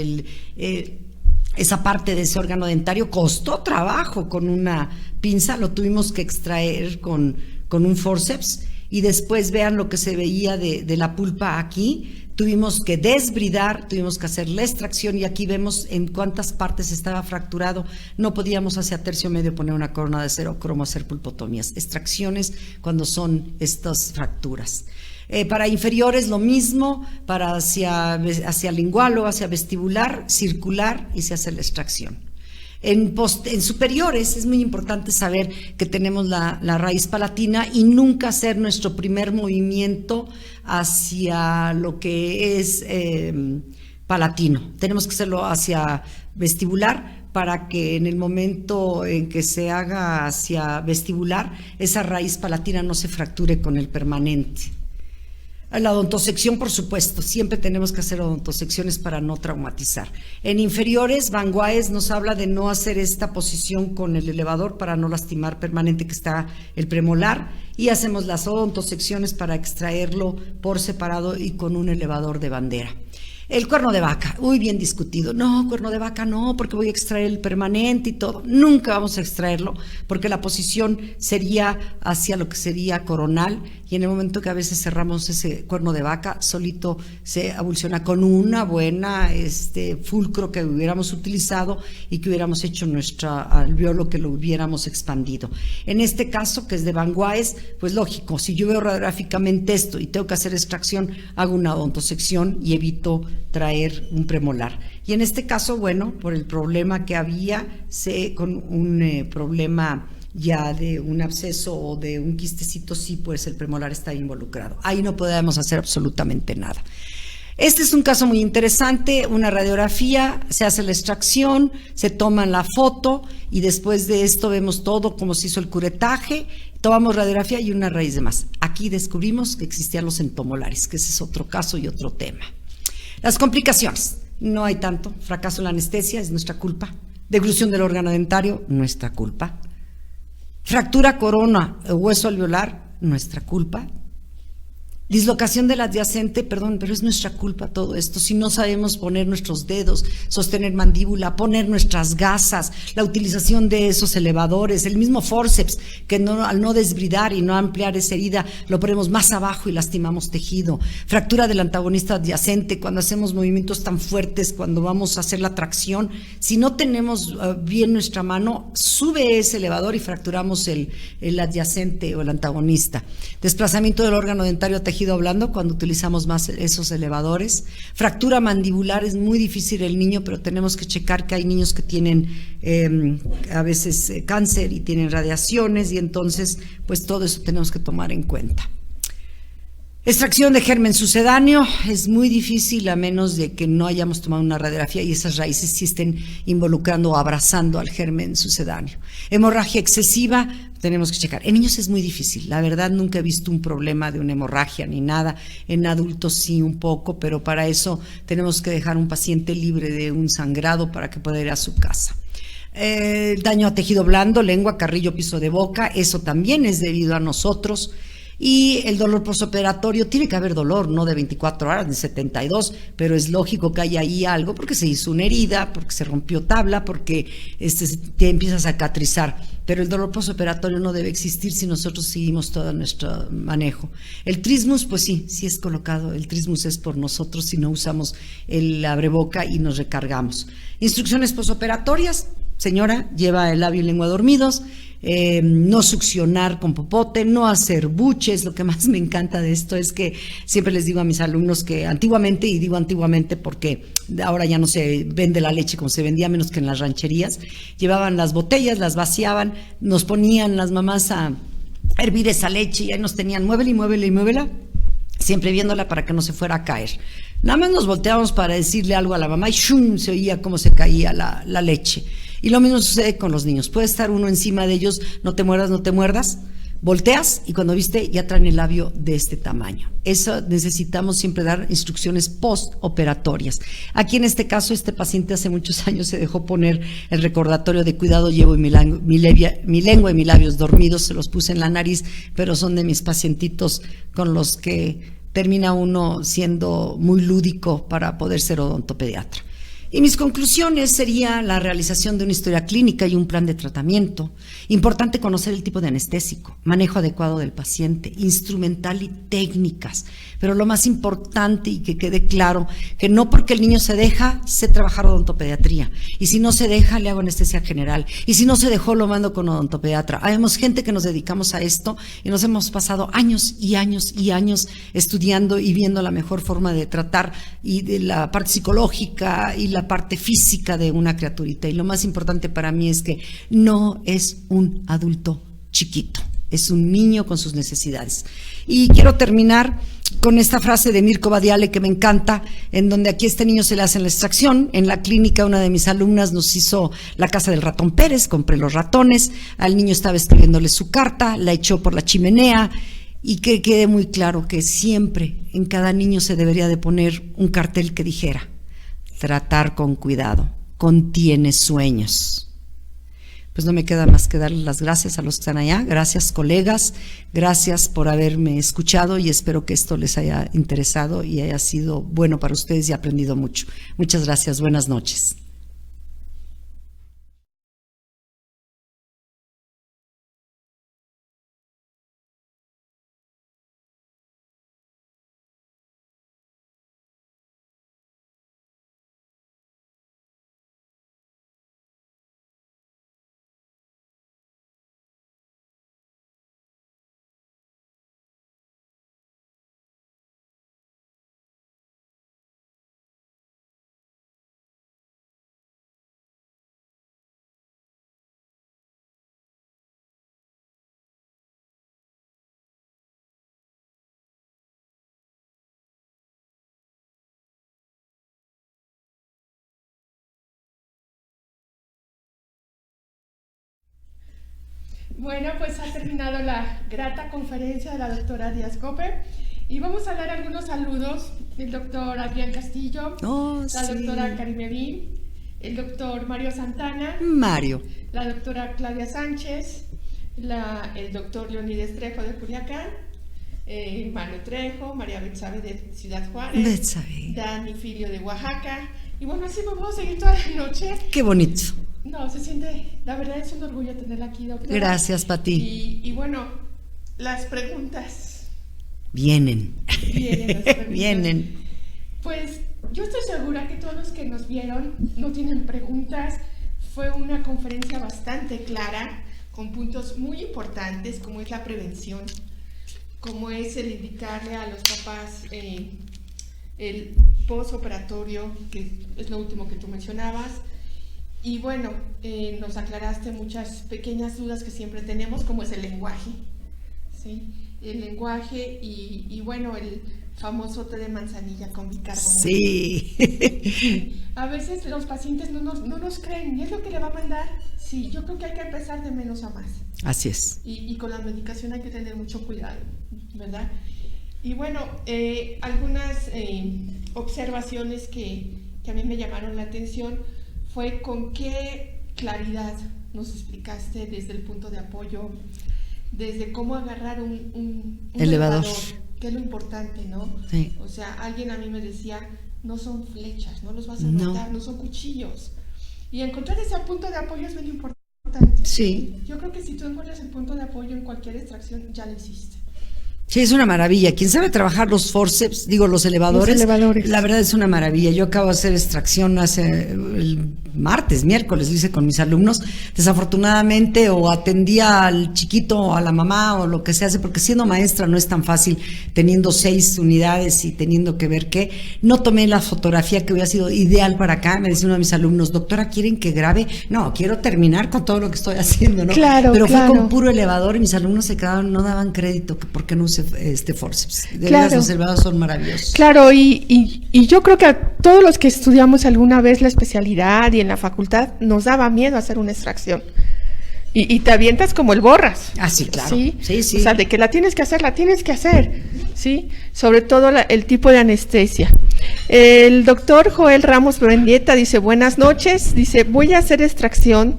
esa parte de ese órgano dentario. Costó trabajo con una pinza, lo tuvimos que extraer con un forceps, y después vean lo que se veía de la pulpa aquí. Tuvimos que desbridar, tuvimos que hacer la extracción, y aquí vemos en cuántas partes estaba fracturado. No podíamos hacia tercio medio poner una corona de cerocromo, hacer pulpotomías. Extracciones cuando son estas fracturas. Para inferiores lo mismo, para hacia lingual o hacia vestibular, circular, y se hace la extracción. En superiores es muy importante saber que tenemos la raíz palatina y nunca hacer nuestro primer movimiento hacia lo que es palatino. Tenemos que hacerlo hacia vestibular para que en el momento en que se haga hacia vestibular, esa raíz palatina no se fracture con el permanente. La odontosección, por supuesto, siempre tenemos que hacer odontosecciones para no traumatizar. En inferiores, Van Waes nos habla de no hacer esta posición con el elevador para no lastimar permanente que está el premolar, y hacemos las odontosecciones para extraerlo por separado y con un elevador de bandera. El cuerno de vaca, bien discutido. No, cuerno de vaca no, porque voy a extraer el permanente y todo. Nunca vamos a extraerlo, porque la posición sería hacia lo que sería coronal, y en el momento que a veces cerramos ese cuerno de vaca, solito se abulsiona con una buena fulcro que hubiéramos utilizado y que hubiéramos hecho nuestra alveolo, que lo hubiéramos expandido. En este caso, que es de Van Waes, pues lógico, si yo veo radiográficamente esto y tengo que hacer extracción, hago una odontosección y evito traer un premolar. Y en este caso, bueno, por el problema que había, con un problema ya de un absceso o de un quistecito, sí, pues el premolar está involucrado. Ahí no podemos hacer absolutamente nada. Este es un caso muy interesante, una radiografía, se hace la extracción, se toma la foto y después de esto vemos todo, cómo se hizo el curetaje, tomamos radiografía y una raíz de más. Aquí descubrimos que existían los entomolares, que ese es otro caso y otro tema. Las complicaciones, no hay tanto. Fracaso en la anestesia, es nuestra culpa. Deglución del órgano dentario, nuestra culpa. Fractura corona o hueso alveolar, nuestra culpa. Dislocación del adyacente, perdón, pero es nuestra culpa todo esto. Si no sabemos poner nuestros dedos, sostener mandíbula, poner nuestras gasas, la utilización de esos elevadores, el mismo forceps, que al no desbridar y no ampliar esa herida, lo ponemos más abajo y lastimamos tejido. Fractura del antagonista adyacente, cuando hacemos movimientos tan fuertes, cuando vamos a hacer la tracción, si no tenemos bien nuestra mano, sube ese elevador y fracturamos el adyacente o el antagonista. Desplazamiento del órgano dentario a tejido blando cuando utilizamos más esos elevadores. Fractura mandibular, es muy difícil el niño, pero tenemos que checar que hay niños que tienen a veces cáncer y tienen radiaciones, y entonces pues todo eso tenemos que tomar en cuenta. Extracción de germen sucedáneo es muy difícil a menos de que no hayamos tomado una radiografía y esas raíces sí estén involucrando o abrazando al germen sucedáneo. Hemorragia excesiva, tenemos que checar. En niños es muy difícil, la verdad nunca he visto un problema de una hemorragia ni nada. En adultos sí un poco, pero para eso tenemos que dejar un paciente libre de un sangrado para que pueda ir a su casa. Daño a tejido blando, lengua, carrillo, piso de boca, eso también es debido a nosotros. Y el dolor postoperatorio, tiene que haber dolor, no de 24 horas, de 72, pero es lógico que haya ahí algo, porque se hizo una herida, porque se rompió tabla, porque te empieza a cicatrizar. Pero el dolor postoperatorio no debe existir si nosotros seguimos todo nuestro manejo. El trismus, pues sí es colocado, el trismus es por nosotros si no usamos el abreboca y nos recargamos. Instrucciones postoperatorias: señora, lleva el labio y lengua dormidos, no succionar con popote, no hacer buches. Lo que más me encanta de esto es que siempre les digo a mis alumnos que antiguamente, y digo antiguamente porque ahora ya no se vende la leche como se vendía, menos que en las rancherías, llevaban las botellas, las vaciaban, nos ponían las mamás a hervir esa leche y ahí nos tenían, muévela y muévela y muévela, siempre viéndola para que no se fuera a caer. Nada más nos volteábamos para decirle algo a la mamá y ¡shum!, se oía cómo se caía la leche. Y lo mismo sucede con los niños. Puede estar uno encima de ellos, no te muerdas, no te muerdas, volteas y cuando viste ya traen el labio de este tamaño. Eso necesitamos siempre dar instrucciones postoperatorias. Aquí en este caso, este paciente hace muchos años se dejó poner el recordatorio de cuidado, llevo mi lengua y mis labios dormidos, se los puse en la nariz, pero son de mis pacientitos con los que termina uno siendo muy lúdico para poder ser odontopediatra. Y mis conclusiones sería la realización de una historia clínica y un plan de tratamiento. Importante conocer el tipo de anestésico, manejo adecuado del paciente, instrumental y técnicas. Pero lo más importante, y que quede claro, que no porque el niño se deja, sé trabajar odontopediatría. Y si no se deja, le hago anestesia general. Y si no se dejó, lo mando con odontopediatra. Habemos gente que nos dedicamos a esto y nos hemos pasado años y años y años estudiando y viendo la mejor forma de tratar, y de la parte psicológica y la parte física de una criaturita. Y lo más importante para mí es que no es un adulto chiquito, es un niño con sus necesidades. Y quiero terminar con esta frase de Mirko Badiale que me encanta, en donde aquí a este niño se le hace la extracción. En la clínica una de mis alumnas nos hizo la casa del ratón Pérez, compré los ratones, al niño estaba escribiéndole su carta, la echó por la chimenea, y que quede muy claro que siempre en cada niño se debería de poner un cartel que dijera: tratar con cuidado, contiene sueños. Pues no me queda más que darles las gracias a los que están allá. Gracias, colegas, gracias por haberme escuchado, y espero que esto les haya interesado y haya sido bueno para ustedes y aprendido mucho. Muchas gracias, buenas noches. Bueno, pues ha terminado la grata conferencia de la doctora Díaz Cope y vamos a dar algunos saludos del doctor Adrián Castillo, la doctora Karime Bin, el doctor Mario Santana, la doctora Claudia Sánchez, el doctor Leonides Trejo de Culiacán, Mario Trejo, María Betsabe de Ciudad Juárez, Dani Filio de Oaxaca, y bueno, así vamos a seguir toda la noche. ¡Qué bonito! No, se siente, la verdad es un orgullo tenerla aquí, doctora. Gracias, Pati. Y bueno, las preguntas. Vienen las preguntas. Vienen. Pues yo estoy segura que todos los que nos vieron no tienen preguntas. Fue una conferencia bastante clara, con puntos muy importantes, como es la prevención, como es el indicarle a los papás el postoperatorio, que es lo último que tú mencionabas. Y bueno, nos aclaraste muchas pequeñas dudas que siempre tenemos, como es el lenguaje, ¿sí? El lenguaje y bueno, el famoso té de manzanilla con bicarbonato. Sí. A veces los pacientes no nos creen, y es lo que le va a mandar. Sí, yo creo que hay que empezar de menos a más. Así es. Y con la medicación hay que tener mucho cuidado, ¿verdad? Y bueno, algunas observaciones que a mí me llamaron la atención fue con qué claridad nos explicaste desde el punto de apoyo desde cómo agarrar un elevador, que es lo importante, ¿no? Sí. O sea, alguien a mí me decía, no son flechas, no los vas a matar, no son cuchillos. Y encontrar ese punto de apoyo es muy importante. Sí. Yo creo que si tú encuentras el punto de apoyo en cualquier extracción, ya lo hiciste. Sí, es una maravilla. Quien sabe trabajar los forceps, los elevadores, la verdad es una maravilla. Yo acabo de hacer extracción hace el miércoles, lo hice con mis alumnos. Desafortunadamente, o atendía al chiquito o a la mamá o lo que se hace, porque siendo maestra no es tan fácil, teniendo 6 unidades y teniendo que ver qué. No tomé la fotografía que hubiera sido ideal para acá. Me decía uno de mis alumnos, doctora, ¿quieren que grabe? No, quiero terminar con todo lo que estoy haciendo, ¿no? Claro, pero claro. Fue con puro elevador y mis alumnos se quedaban, no daban crédito, porque no usé forceps. De verdad, los elevadores son maravillosos. Claro, y yo creo que a todos los que estudiamos alguna vez la especialidad y en la facultad nos daba miedo hacer una extracción. Y te avientas como el borras. Ah, sí, claro. Sí. Sí. O sea, de que la tienes que hacer, ¿sí? Sobre todo el tipo de anestesia. El doctor Joel Ramos Mendieta dice, buenas noches, dice, voy a hacer extracción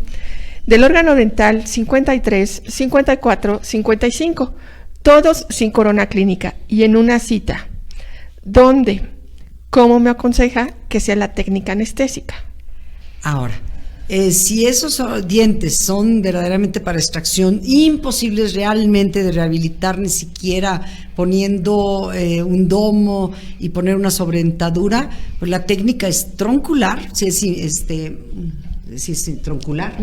del órgano dental 53, 54, 55, todos sin corona clínica y en una cita. ¿Dónde? ¿Cómo me aconseja que sea la técnica anestésica? Ahora, si esos dientes son verdaderamente para extracción, imposibles realmente de rehabilitar, ni siquiera poniendo un domo y poner una sobredentadura, pues la técnica es troncular, troncular,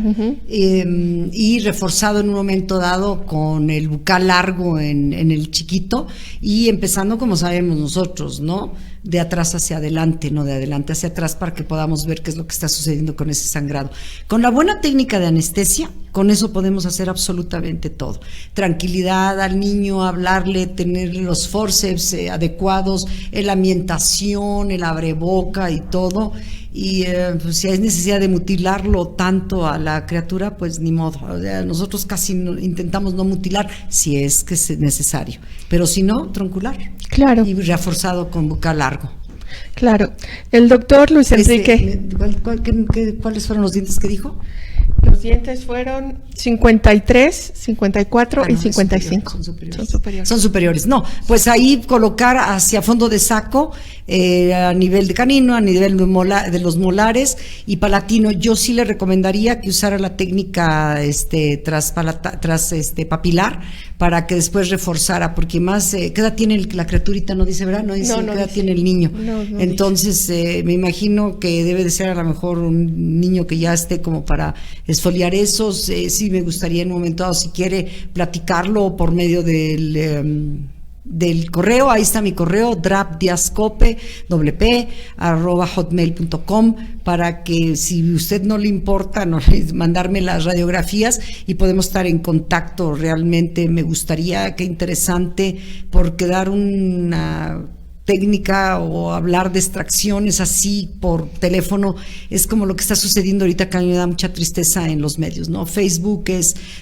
y reforzado en un momento dado con el bucal largo en el chiquito y empezando como sabemos nosotros, ¿no? De atrás hacia adelante, no de adelante hacia atrás, para que podamos ver qué es lo que está sucediendo con ese sangrado. Con la buena técnica de anestesia, con eso podemos hacer absolutamente todo. Tranquilidad al niño, hablarle, tener los forceps adecuados, la ambientación, el abreboca y todo. Y pues, si hay necesidad de mutilarlo tanto a la criatura, pues ni modo. O sea, nosotros casi intentamos no mutilar si es que es necesario, pero si no, troncular. Claro. Y reforzado con bucal largo. Claro. El doctor Luis Enrique. ¿Cuáles fueron los dientes que dijo? Los dientes fueron 53, 54 y 55. Son superiores. No, pues ahí colocar hacia fondo de saco, a nivel de canino, a nivel de los molares y palatino. Yo sí le recomendaría que usara la técnica papilar para que después reforzara, porque más, ¿qué edad tiene la criaturita? No dice, ¿verdad? No dice, ¿qué edad tiene el niño? No Entonces, me imagino que debe de ser a lo mejor un niño que ya esté como para esfoliar esos. Sí me gustaría en un momento dado, si quiere, platicarlo por medio del correo. Ahí está mi correo, drapdiascope@hotmail.com, para que si usted no le importa, mandarme las radiografías y podemos estar en contacto. Realmente me gustaría, qué interesante, porque dar una técnica o hablar de extracciones así por teléfono es como lo que está sucediendo ahorita, que a mí me da mucha tristeza en los medios, ¿no? Facebook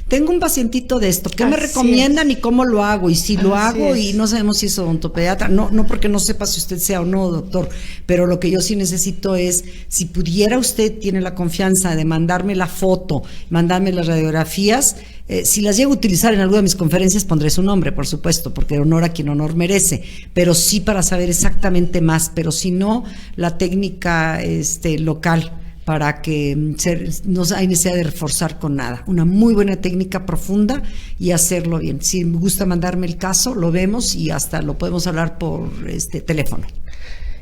tengo un pacientito de esto, ¿qué me recomiendan y cómo lo hago? Y si lo hago y no sabemos si es odontopediatra, no porque no sepa si usted sea o no doctor, pero lo que yo sí necesito es, si pudiera usted, tiene la confianza de mandarme la foto, mandarme las radiografías. Si las llego a utilizar en alguna de mis conferencias, pondré su nombre, por supuesto, porque honor a quien honor merece, pero sí para saber exactamente más, pero si no, la técnica local, para que no hay necesidad de reforzar con nada. Una muy buena técnica profunda y hacerlo bien. Si me gusta mandarme el caso, lo vemos y hasta lo podemos hablar por teléfono.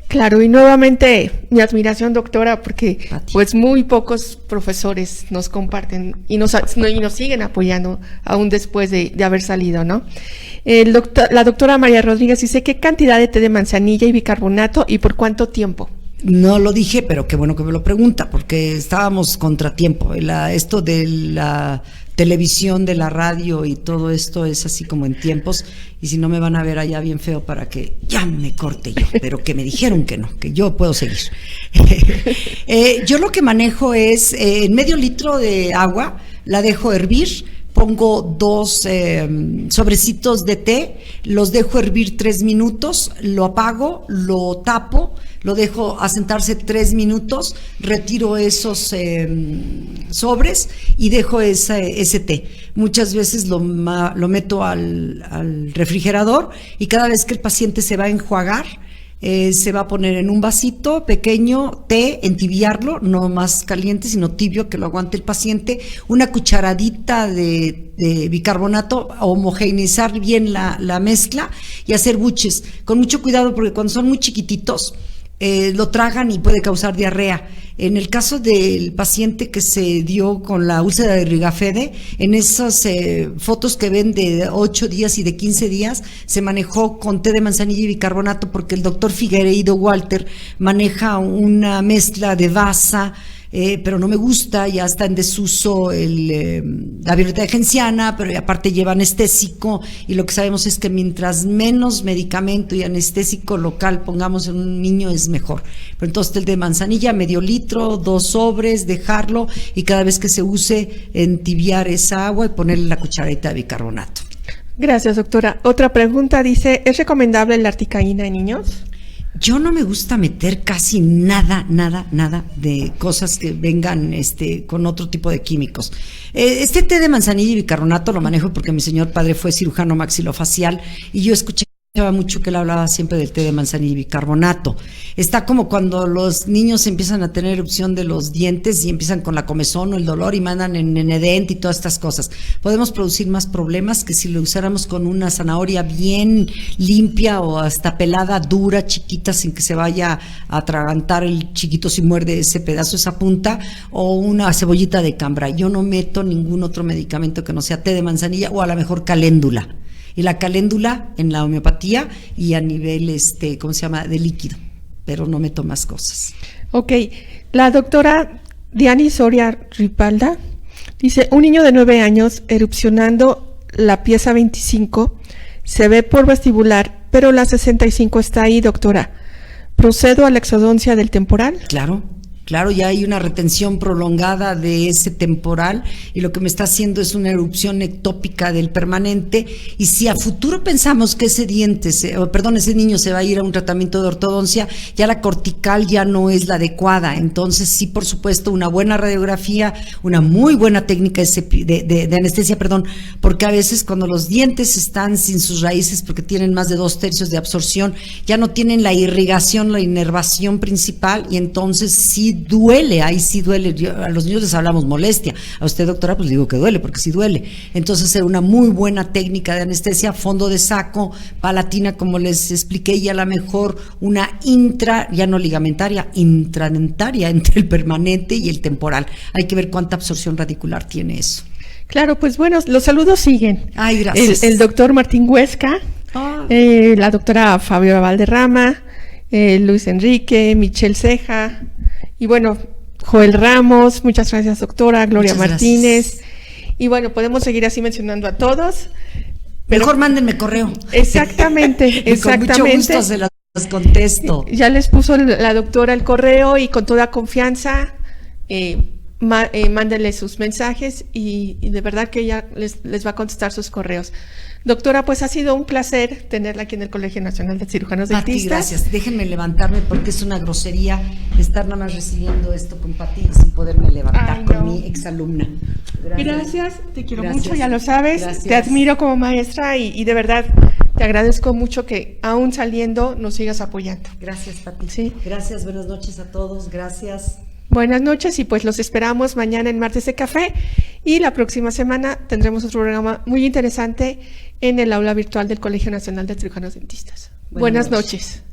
Claro, y nuevamente mi admiración, doctora, porque pues muy pocos profesores nos comparten y nos siguen apoyando aún después de haber salido, ¿no? La doctora María Rodríguez dice, ¿qué cantidad de té de manzanilla y bicarbonato y por cuánto tiempo? No lo dije, pero qué bueno que me lo pregunta, porque estábamos contratiempo. Esto de la televisión, de la radio y todo esto es así como en tiempos, y si no me van a ver allá bien feo para que ya me corte yo, pero que me dijeron que no, que yo puedo seguir. Yo lo que manejo es medio litro de agua, la dejo hervir pongo 2 sobrecitos de té, los dejo hervir 3 minutos, lo apago, lo tapo, lo dejo asentarse 3 minutos, retiro esos sobres y dejo ese té. Muchas veces lo meto al refrigerador y cada vez que el paciente se va a enjuagar, se va a poner en un vasito pequeño té, entibiarlo, no más caliente, sino tibio, que lo aguante el paciente, una cucharadita de bicarbonato, homogeneizar bien la mezcla y hacer buches, con mucho cuidado porque cuando son muy chiquititos, lo tragan y puede causar diarrea. En el caso del paciente que se dio con la úlcera de Rigafede, en esas fotos que ven de 8 días y de 15 días, se manejó con té de manzanilla y bicarbonato porque el doctor Figueiredo Walter maneja una mezcla de Vasa, pero no me gusta, ya está en desuso la violeta de genciana, pero aparte lleva anestésico, y lo que sabemos es que mientras menos medicamento y anestésico local pongamos en un niño es mejor. Pero entonces el de manzanilla, medio litro, 2 sobres, dejarlo, y cada vez que se use, entibiar esa agua y ponerle la cucharadita de bicarbonato. Gracias, doctora. Otra pregunta dice, ¿es recomendable la articaína en niños? Yo no me gusta meter casi nada de cosas que vengan con otro tipo de químicos. Este té de manzanilla y bicarbonato lo manejo porque mi señor padre fue cirujano maxilofacial y yo escuchaba mucho que él hablaba siempre del té de manzanilla y bicarbonato. Está como cuando los niños empiezan a tener erupción de los dientes y empiezan con la comezón o el dolor y mandan en Enedent y todas estas cosas. Podemos producir más problemas que si lo usáramos con una zanahoria bien limpia o hasta pelada, dura, chiquita, sin que se vaya a atragantar el chiquito si muerde ese pedazo, esa punta, o una cebollita de cambray. Yo no meto ningún otro medicamento que no sea té de manzanilla o a lo mejor caléndula. Y la caléndula en la homeopatía y a nivel, ¿cómo se llama?, de líquido, pero no meto más cosas. Ok, la doctora Diani Soria Ripalda dice, un niño de 9 años erupcionando la pieza 25, se ve por vestibular, pero la 65 está ahí, doctora. ¿Procedo a la exodoncia del temporal? Claro, ya hay una retención prolongada de ese temporal y lo que me está haciendo es una erupción ectópica del permanente, y si a futuro pensamos que ese niño se va a ir a un tratamiento de ortodoncia, ya la cortical ya no es la adecuada. Entonces sí, por supuesto, una buena radiografía, una muy buena técnica de anestesia, porque a veces cuando los dientes están sin sus raíces porque tienen más de 2/3 de absorción, ya no tienen la irrigación, la inervación principal, y entonces sí duele, ahí sí duele. A los niños les hablamos molestia, a usted, doctora, pues digo que duele, porque sí duele. Entonces hacer una muy buena técnica de anestesia, fondo de saco, palatina, como les expliqué, y a lo mejor una ya no ligamentaria, intradentaria entre el permanente y el temporal. Hay que ver cuánta absorción radicular tiene eso. Claro, pues bueno, los saludos siguen. Ay, gracias. El doctor Martín Huesca, la doctora Fabiola Valderrama, Luis Enrique, Michelle Ceja, y bueno, Joel Ramos, muchas gracias, doctora, Gloria Martínez. Y bueno, podemos seguir así mencionando a todos. Mejor mándenme correo. Exactamente. Con mucho gusto se las contesto. Ya les puso la doctora el correo, y con toda confianza mándenle sus mensajes y de verdad que ella les va a contestar sus correos. Doctora, pues ha sido un placer tenerla aquí en el Colegio Nacional de Cirujanos Dentistas. Gracias. Déjenme levantarme porque es una grosería estar nada más recibiendo esto con Pati sin poderme levantar con mi exalumna. Gracias, te quiero mucho, ya lo sabes. Gracias. Te admiro como maestra y de verdad te agradezco mucho que aún saliendo nos sigas apoyando. Gracias, Pati. Sí. Gracias, buenas noches a todos. Gracias. Buenas noches, y pues los esperamos mañana en Martes de Café, y la próxima semana tendremos otro programa muy interesante en el aula virtual del Colegio Nacional de Cirujanos Dentistas. Buenas noches.